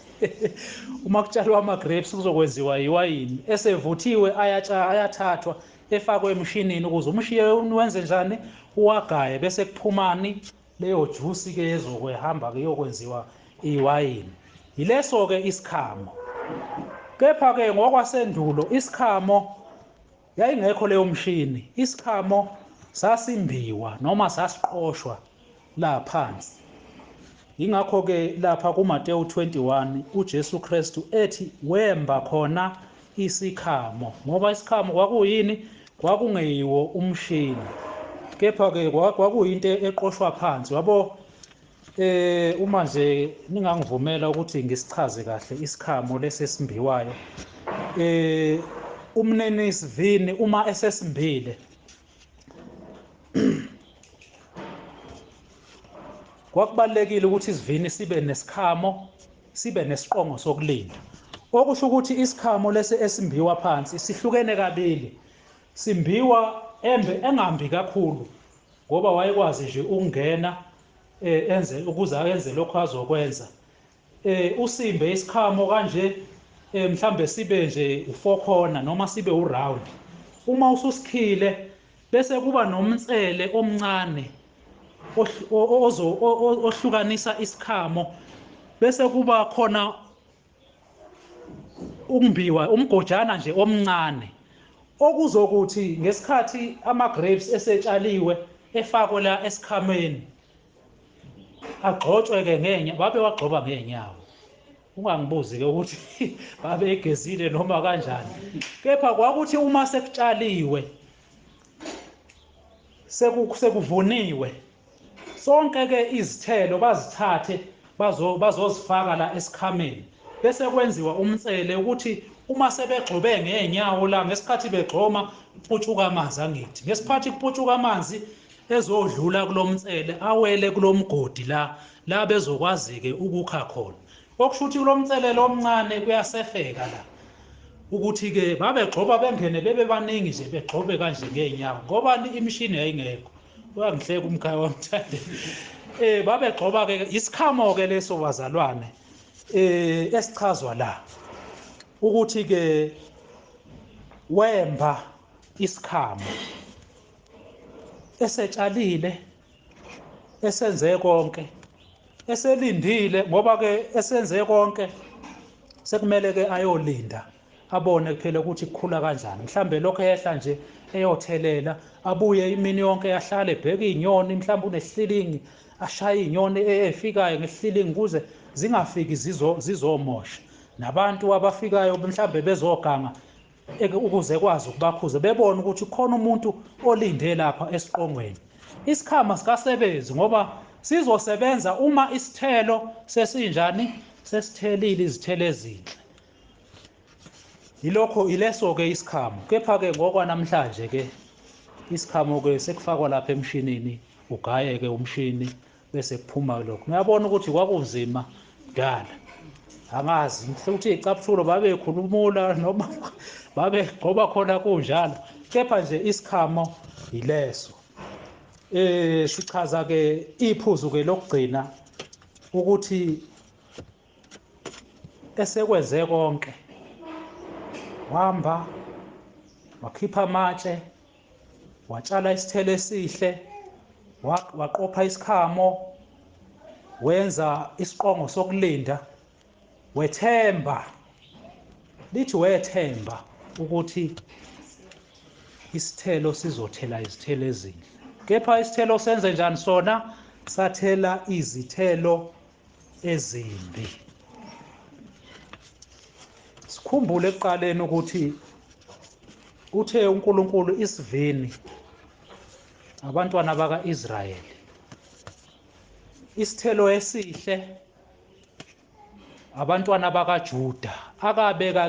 uma kutshalwa ama-grapes kuzokwenziwa iwayini esevuthiwe ayathathwa efakwe emshinini ukuze umshini wenze njani uwagaye bese kuphumani leyo juice ke ezokuhamba ke yokwenziwa iwayini yileso ke isikhamo kepha ke ngokwasendulo isikhamo yayingekho leyo mshini isikhamo sasimbiwa noma sasiqoshwa la phansi ingakho ke lapha kuMateyu 21 uJesu Kristu ethi wemba khona isikhamo ngoba isikhamo kwakuyini kwakungeyiwo umshini kepha ke kwakuyinto eqoshwa phansi yabo uma nje ningangivumela ukuthi ngisichaze kahle isikhamo lesesimbiwayo umnene Isivini uma esesimbile kwakubalekile ukuthi isivini sibe nesikhamo sibe nesiqongo sokulinda okusho ukuthi isikhamo lesi esimbiwa phansi sihlukene kabili simbiwa engambi kakhulu ngoba wayekwazi nje ukungena ukuze ayenze lokho azokwenza usimbe isikhamo kanje mhlambe sibe nje u4 corner noma sibe uround uma ususikhile bese kuba nomtsele omncane ohlukanisa isikhamo bese kuba khona umbiwa umgojana nje omncane okuzokuthi ngesikhathi ama-grapes esetshaliwe efakwe la esikhameni agxotshwe ke ngeenyawo babe wagxoba ngeenyawo ungangibuzi ke ukuthi babe egezile noma kanjani kepha kwakuthi uma sekutshaliwe sekuvuniwe sonke ke izithelo bazithathe bazozifaka la esikhameni bese kwenziwa umtsele ukuthi uma sebegxobe ngeenyawo la ngesikhathi begxoma kuputshuka amanzi angithi ngesikhathi kuputshuka amanzi ezodlula kulomtsele awele kulomgodi la bezokwazi ke ukukha khona okusho ukuthi kulomtsele lomncane kuyasefeka la ukuthi ke babegxoba bengene bebe baningi nje begxobe kanje ngeenyawo ngoba imishini yayingekho uyangihleka umkhaya wamthande babegxoba ke isikhamo ke leso bazalwane esichazwa la ukuthi ke wemba isikhamo esetshalile esenze konke eselindile ngoba ke esenze konke sekumele ke ayolinda abone kuphela ukuthi kukhula kanjani mhlambe lokho ehla nje eyothelela abuye imini yonke ahlale ebheka izinyoni mhlambe unesilingi ashaya izinyoni efikayo ngesilingi kuze zingafiki zizomosha nabantu abafikayo mhlambe bezoganga ukuze kwazi ukubakhuza bebone ukuthi khona umuntu olinde lapha esiqongweni isikhama sikasebenzi ngoba sizosebenza uma isithelo sesinjani sesithelile izithelo ezinhle ileso ke isikhamo kepha ke ngokwanamhlanje ke isikhamo ke sekufakwa lapha emshinini ugaye ke umshini bese kuphuma lokho ngiyabona ukuthi kwakunzima kudala angazi ukuthi icaphulo babekhulumula noma babegqoba khona kunjalo kepha nje isikhamo yileso sichaza ke iphuzu ke lokugcina ukuthi esekwenze konke wahamba wakhipha amatshe watshala isithelo esihle waqopha isikhamo wenza isiqongo sokulinda wethemba lithi wethemba ukuthi isithelo sizothela izithelo ezinhle kepha isithelo senze njani sona sathela izithelo ezimbi sikhumbule ekuqaleni ukuthi uthe uNkulunkulu Isivini abantwana baka-Israyeli isithelo esihle abantwana bakaJuda akabeka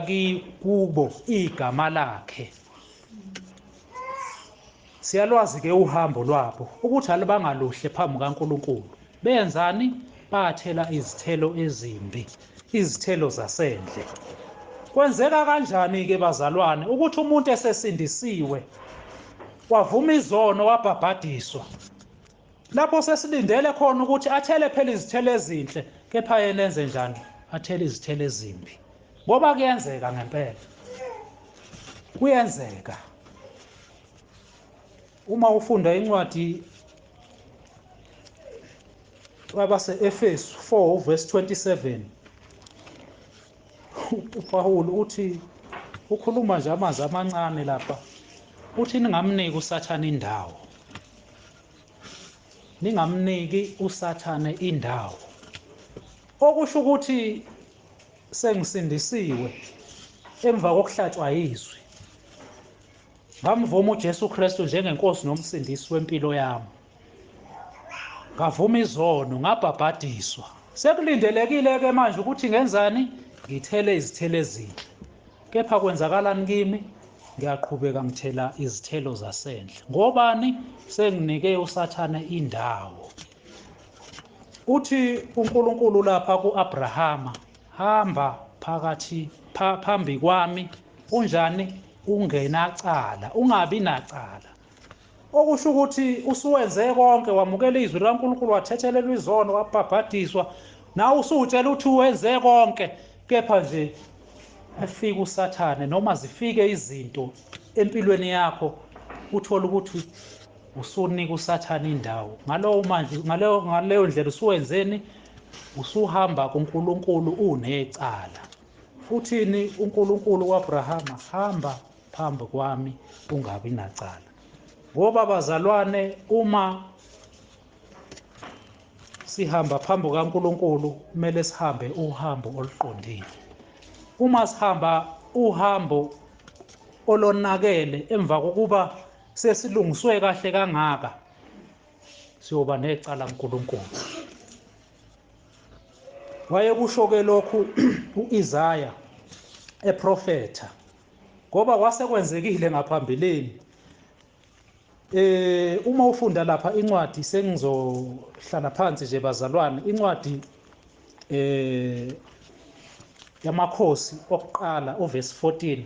kubo igama lakhe siyalwazi ke uhambo lwabo ukuthi alibangaluhle phambi kaNkulunkulu benzani bathela izithelo ezimbi izithelo zasendle Kwenzeka kanjani ke bazalwane ukuthi umuntu esesindisiwe wavuma izono wabhabhadiswa, lapho sesilindele khona ukuthi athele phela izithelo ezinhle, kepha yena enze njani? Athele izithelo ezimbi. Ngoba kuyenzeka ngempela, kuyenzeka. Uma ufunda incwadi wabase-Efesu 4 verse 27, uPawulu uthi, ukhuluma nje amazwi amancane lapha, uthi ningamniki uSathane indawo, ningamniki uSathane indawo. Okusho ukuthi sengisindisiwe emva kokuhlatshwa yizwi, ngamvuma uJesu Kristu njengenkosi nomsindisi wempilo yami, ngavuma izono, ngabhabhadiswa. Sekulindelekile-ke manje ukuthi ngenzani? Ngithele izithelo ezinhle. Kepha kwenzakalani kimi? Ngiyaqhubeka ngithela izithelo zasendle. Ngobani? Senginike uSathane indawo. Uthi uNkulunkulu lapha ku-Abrahama, hamba phambi kwami, unjani? Ungenacala, ungabi nacala. Okusho ukuthi usuwenze konke, wamukela izwi likaNkulunkulu, wathethelelwa izono, wabhabhadiswa, nawe usutshela ukuthi uwenze konke, kepha nje afike uSathane noma zifike izinto empilweni yakho, uthola ukuthi usunika uSathane indawo. Ngaleyo ndlela usuwenzeni? Usuhamba kuNkulunkulu unecala. Uthini uNkulunkulu ku-Abrahama? Hamba phambi kwami ungabi nacala. Ngoba bazalwane, uma sihamba phambi kaNkulunkulu kumele sihambe uhambo oluqondile. Uma sihamba uhambo olonakele emva kokuba sesilungiswe kahle kangaka, siyoba necala kuNkulunkulu. Wayekusho-ke lokhu u-Isiah eprofetha, ngoba kwasekwenzekile ngaphambilini. Uma ufunda lapha incwadi, sengizohlala phansi nje bazalwane, incwadi yamakhosi okuqala uverse 14.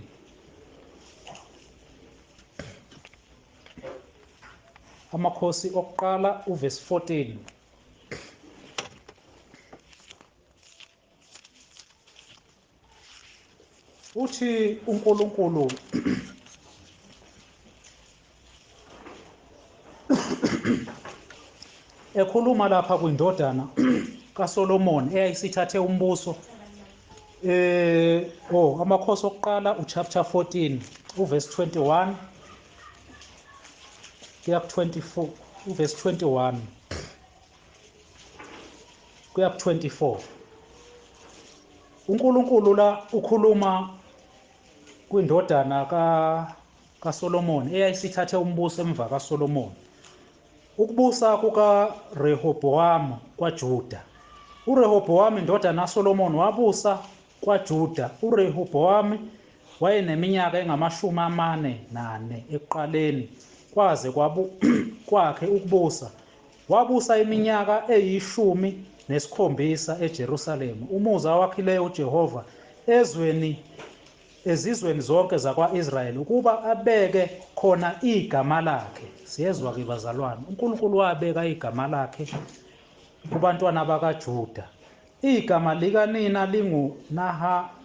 Amakhosi okuqala uverse 14. Uthi uNkulunkulu ekhuluma lapha kwindodana kaSolomoni eyayisithathe umbuso, amakhosi okuqala uchapter 14 uverse 21 kuya ku-24, uverse 21 kuya ku-24. uNkulunkulu la ukhuluma kwindodana kaSolomoni eyayisithathe umbuso emva kaSolomoni. Ukubusa kukaRehobhowamu kwaJuda. uRehobhowamu indodana kaSolomoni wabusa kwaJuda. uRehobhowamu wayeneminyaka engama-44 ekuqaleni kwaze kwakhe ukubusa. Wabusa iminyaka eyi-17 eJerusalema, umuzi awakhileyo uJehova ezizweni zonke zakwa-Israyeli, ukuba abeke khona igama lakhe. Siyezwa-ke bazalwane, uNkulunkulu wabeka igama lakhe kubantwana bakaJuda. Igama likanina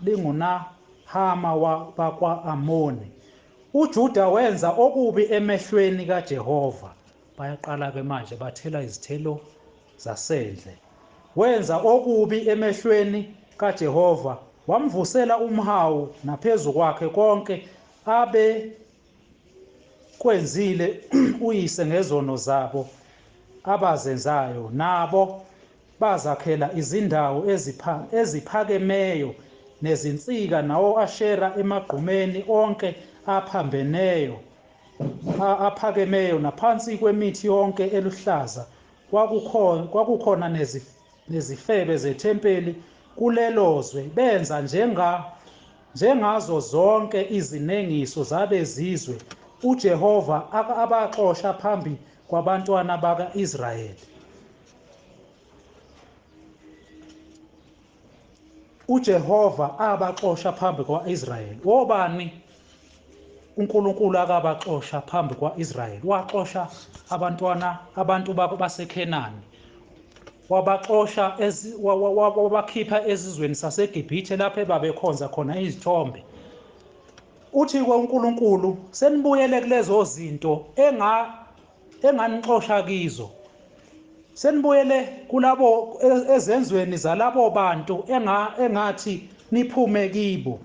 linguNahama wakwa-Amoni. uJuda wenza okubi emehlweni kaJehova. Bayaqala-ke manje bathela izithelo zasendle. Wenza okubi emehlweni kaJehova, wamvusela umhawu naphezu kwakhe konke abe kwenzile uyise ngezono zabo abazenzayo. Nabo bazakhela izindawo eziphakemeyo nezinsika nawo-Ashera emagqumeni onke aphakemeyo naphansi kwemithi yonke eluhlaza. Kwakukhona nezifebe zethempeli kulelozwe. Benza njengazo zonke izinengiso zabezizwe uJehova abaxosha phambi kwabantwana baka-Israyeli. uJehova abaxosha phambi kwa-Israyeli. Wobani uNkulunkulu akabaxosha phambi kwa-Israyeli? Waxosha abantu baseKhenani, wabaxosha wabakhipha ezizweni saseGibhithe lapho babekhonza khona izithombe. Uthi-ke uNkulunkulu, senibuyele kulezo zinto enganixosha kizo, senibuyele kulabo ezenzweni zalabo bantu engathi niphume kibo.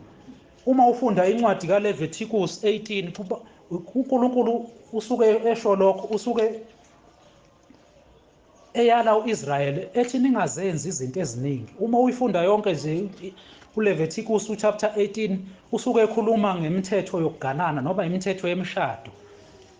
Uma ufunda incwadi kaLeviticus 18, uNkulunkulu usuke esho lokho, usuke eyala u-Israyeli ethi ningazenzi izinto eziningi. Uma uyifunda yonke nje uLeviticus chapter 18 usuke ekhuluma ngemithetho yokuganana noma imithetho yemishado,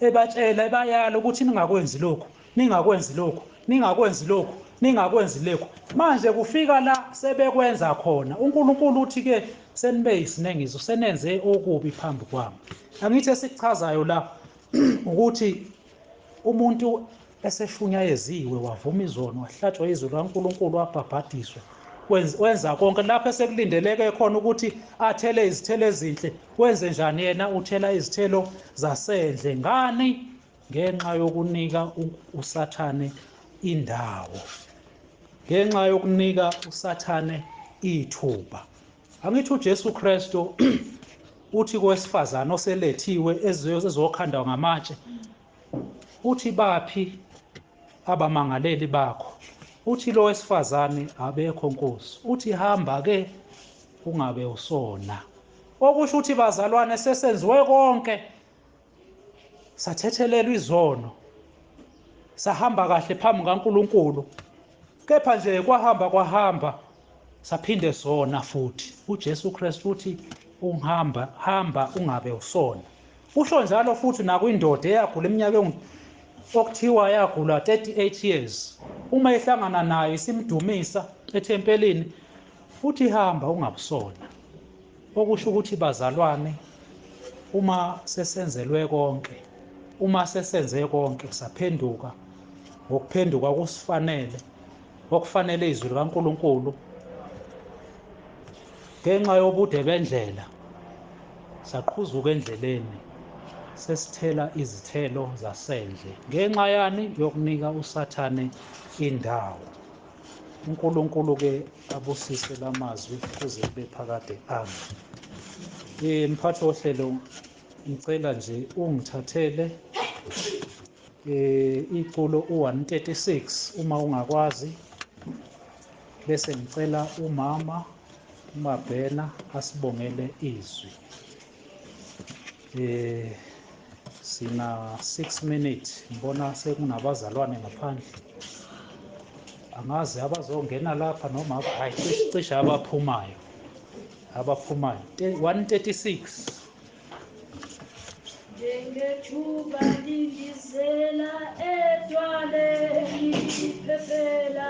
ebatshela ebayala ukuthi ningakwenzi lokhu, ningakwenzi lokhu, ningakwenzi lokhu, ningakwenzi lokhu. Manje kufika la sebekwenza khona. uNkulunkulu uthi-ke senibe yisinengiso, senenze okubi phambi kwami. Angithi esikuchazayo la ukuthi umuntu eseshunyayeziwe, wavuma izono, wahlatshwa izwi likaNkulunkulu, wabhabhadiswa, wenza konke lapho esekulindeleke khona ukuthi athele izithelo ezinhle. Wenze njani yena? Uthela izithelo zasendle. Ngani? Ngenxa yokunika uSathane indawo, ngenxa yokunika uSathane ithuba. Angithi uJesu Kristu uthi kowesifazane oselethiwe ezokhandwa ngamatshe, uthi baphi abamangaleli bakho? Uthi lo wesifazane, abekho Nkosi. Uthi hamba-ke ungabe usona. Okusho ukuthi bazalwane, sesenziwe konke, sathethelelwa izono, sahamba kahle phambi kaNkulunkulu, kepha nje kwahamba saphinde sona futhi. uJesu Kristu uthi hamba ungabe usona. Usho njalo futhi nakwindoda eyagula iminyaka okuthiwa yagula 38 years. Uma ehlangana nayo isimdumisa ethempelini, uthi hamba ungabusona. Okusho ukuthi bazalwane, uma sesenzelwe konke, uma sesenze konke, saphenduka ngokuphenduka okufanele izwi likaNkulunkulu, ngenxa yobude bendlela saqhuzuka endleleni, sesithela izithelo zasendle. Ngenxa yani? Yokunika uSathane indawo. uNkulunkulu-ke abusise lamazwi kuze kube phakade. Amen. Mphathi wohlelo, ngicela nje ungithathele iculo u-136 uma ungakwazi, bese ngicela uMabhena asibongele izwi. Sina 6 minutes. Ngibona sekunabazalwane ngaphandle, angazi abazongena lapha noma hayi, cishe abaphumayo 136. Njengethuba lindizela edwaleni ngiphephela,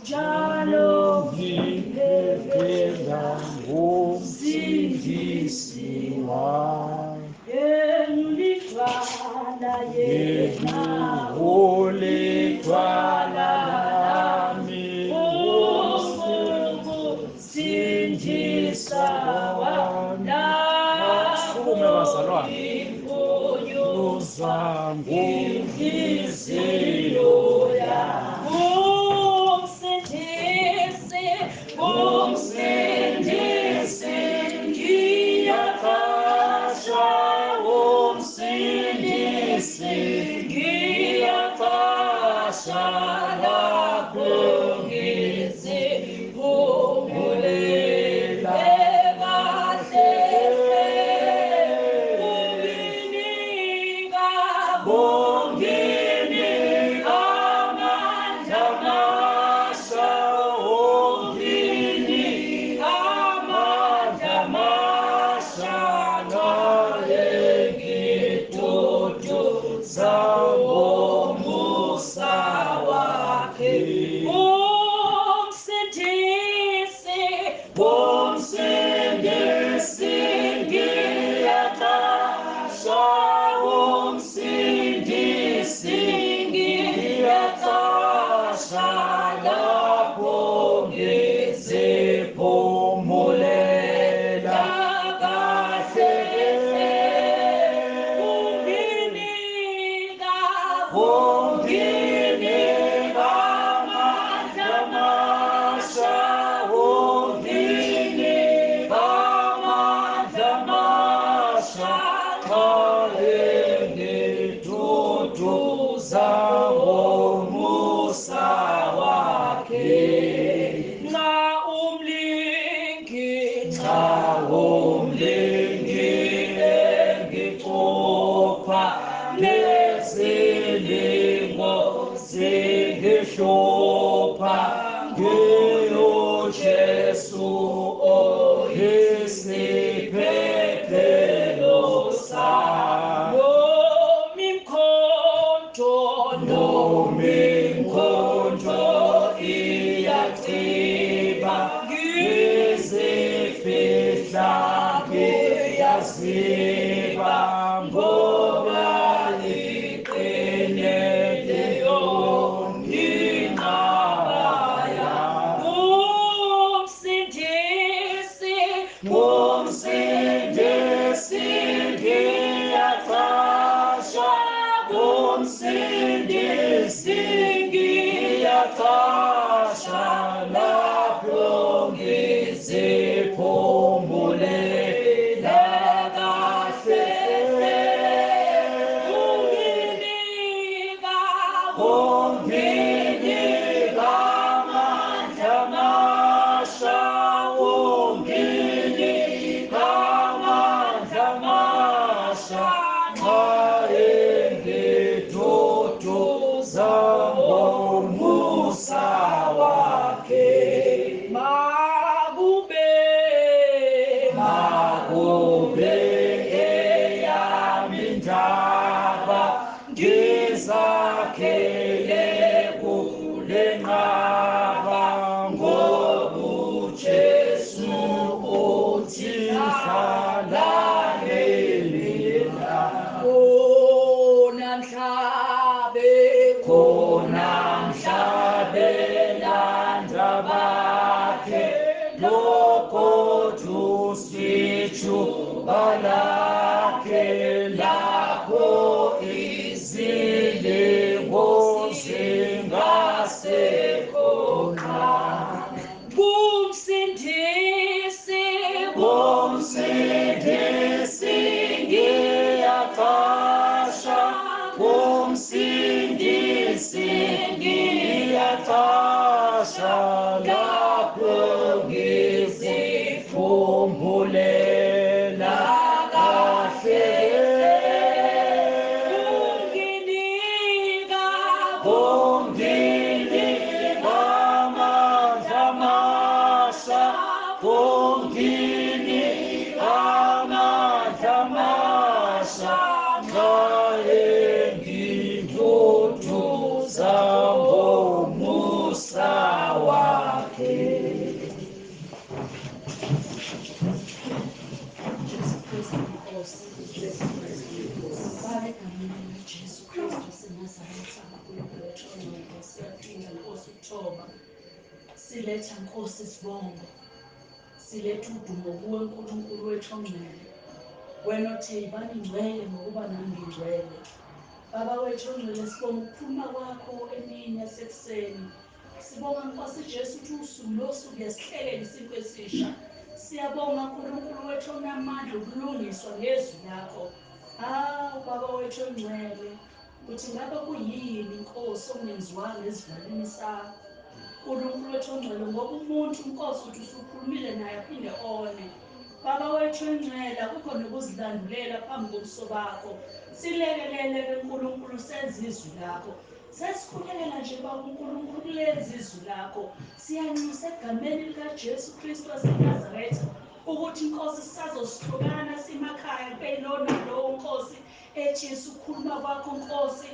njalo Ngiphepela ngumsindisi wami, yenu ligcwala, yena ulidwala lami, umsindisa wami, sukume bazalwane, inhliziyo yami, umsindisi, ngiyaqasha, umsindisi, ngiyaqasha, lapho ngiziphumulela kahle, unginika amandla amasha, unginika amandla amasha, naye ngitutuza ngomusa wakhe. Umsindisi, ngiyaqasha, umsindisi, ngiyaqasha, lapho ngiziphumulela unginika amandla amasha, unginika amandla amasha, xa engiduduza ngomusa wakhe. Nxa umlingi engicupha, nezilingo zingihlupha, ngiyoJesu oyisiphephelo sami. Noma imikhonto iyaciba, ngizifihla ngiyaziba, ngoba iqine liyonginqabaya. Ngumsindisi ngiyaqasha, ngumsindisi ngiyaqasha, lapho ngiziphumulela kahle. Unginika amandla amasha, unginika amandla amasha, xa engiduduza ngomusa wakhe. Makube eyami indaba, ngizakhele kule nqaba, ngobuJesu uthi hlalani mina. Khona mhlabe landa bakhe, lokothi usithuba lakhe, lapho izilingo zingasekhona. Ngumsindisi ngiyaqasha, ngumsindisi ngiyaqasha, lapho ngiziphumulela kahle. Unginika amandla amasha, unginika amandla amasha, xa engiduduza ngomusa wakhe. Baba, egameni likaJesu Kristu sinazaretha uNkulunkulu wethu ongcwele, siyaphinda Nkosi ukuthoba, siletha Nkosi isibongo, siletha udumo kuwe Nkulunkulu wethu ongcwele. Wena othe yibani ngcwele ngokuba nami ngingcwele. Baba wethu ongcwele, sibonga ukukhuluma kwakho emini yasekuseni. Sibonga Nkosi Jesu ukuthi usuku losuku uyasihlelela isinkwa esisha. Siyabonga Nkulunkulu wethu onamandla ukulungiswa ngezwi lakho. Baba wethu ongcwele, uthi ngabe kuyini Nkosi okungenziwanga esivalweni sakho. Nkulunkulu wethu ongcwele, ngoba umuntu Nkosi uthi usukhulumile naye aphinde one. Baba wethu ongcwele, akukho nokuzilandulela phambi kobuso bakho. Silekelele-ke Nkulunkulu senze izwi lakho. Sesikhulekela nje Baba uNkulunkulu kulenza izwi lakho. Siyanxusa egameni likaJesu Kristu waseNazaretha ukuthi Nkosi sisazosihlukana simakhaya kube yilona lowo Nkosi ethi Yesu ukukhuluma kwakho Nkosi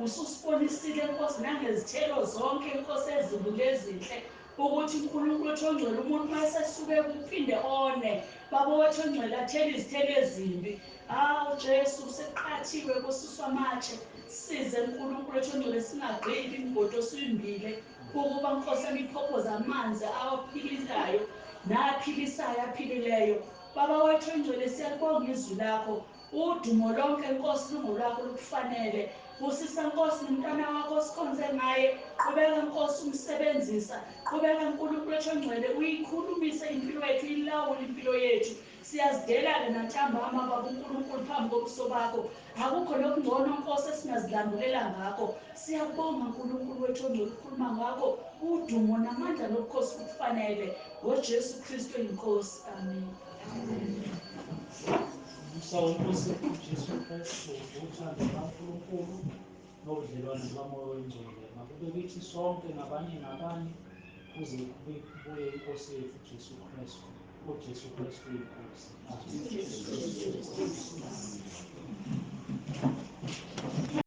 ususibonisile Nkosi nangezithelo zonke Nkosi ezimbi ezinhle, ukuthi uNkulunkulu wethu ongcwele umuntu mayesesuke kuphinde one. Baba wethu ongcwele athele izithelo ezimbi. Jesu seqhathiwe kususwa amatshe. Size Nkulunkulu wethu ongcwele singagqibi imigodi osuyimbile, ukuba Nkosi yami iphophoza amanzi aphilisayo naphilisayo aphilileyo. Baba wethu ongcwele siyalibonga izwi lakho udumo lonke Nkosi lungolwakho lukufanele. Busisa Nkosi nomntwana wakho sikhonze ngaye, qhubeka Nkosi umsebenzisa, qhubeka uNkulunkulu wethu ongcwele uyikhulumise impilo yethu, ilawule impilo yethu. Siyazidela-ke nantambama baba uNkulunkulu phambi kobuso bakho, akukho lokungcono Nkosi esingazilandulela ngakho. Siyabonga uNkulunkulu wethu ongcwele ukukhuluma ngakho, udumo namandla nobukhosi kukufanele, ngoJesu Kristu eyinkosi, amen. Sawunkosi uJesu Kristu, uthando kaNkulunkulu nobudlelwane bukaMoya oNgcwele makube kithi sonke ngabanye ngabanye kuze kubuye inkosi yethu uJesu Kristu. uJesu Kristu inkosi. Amen.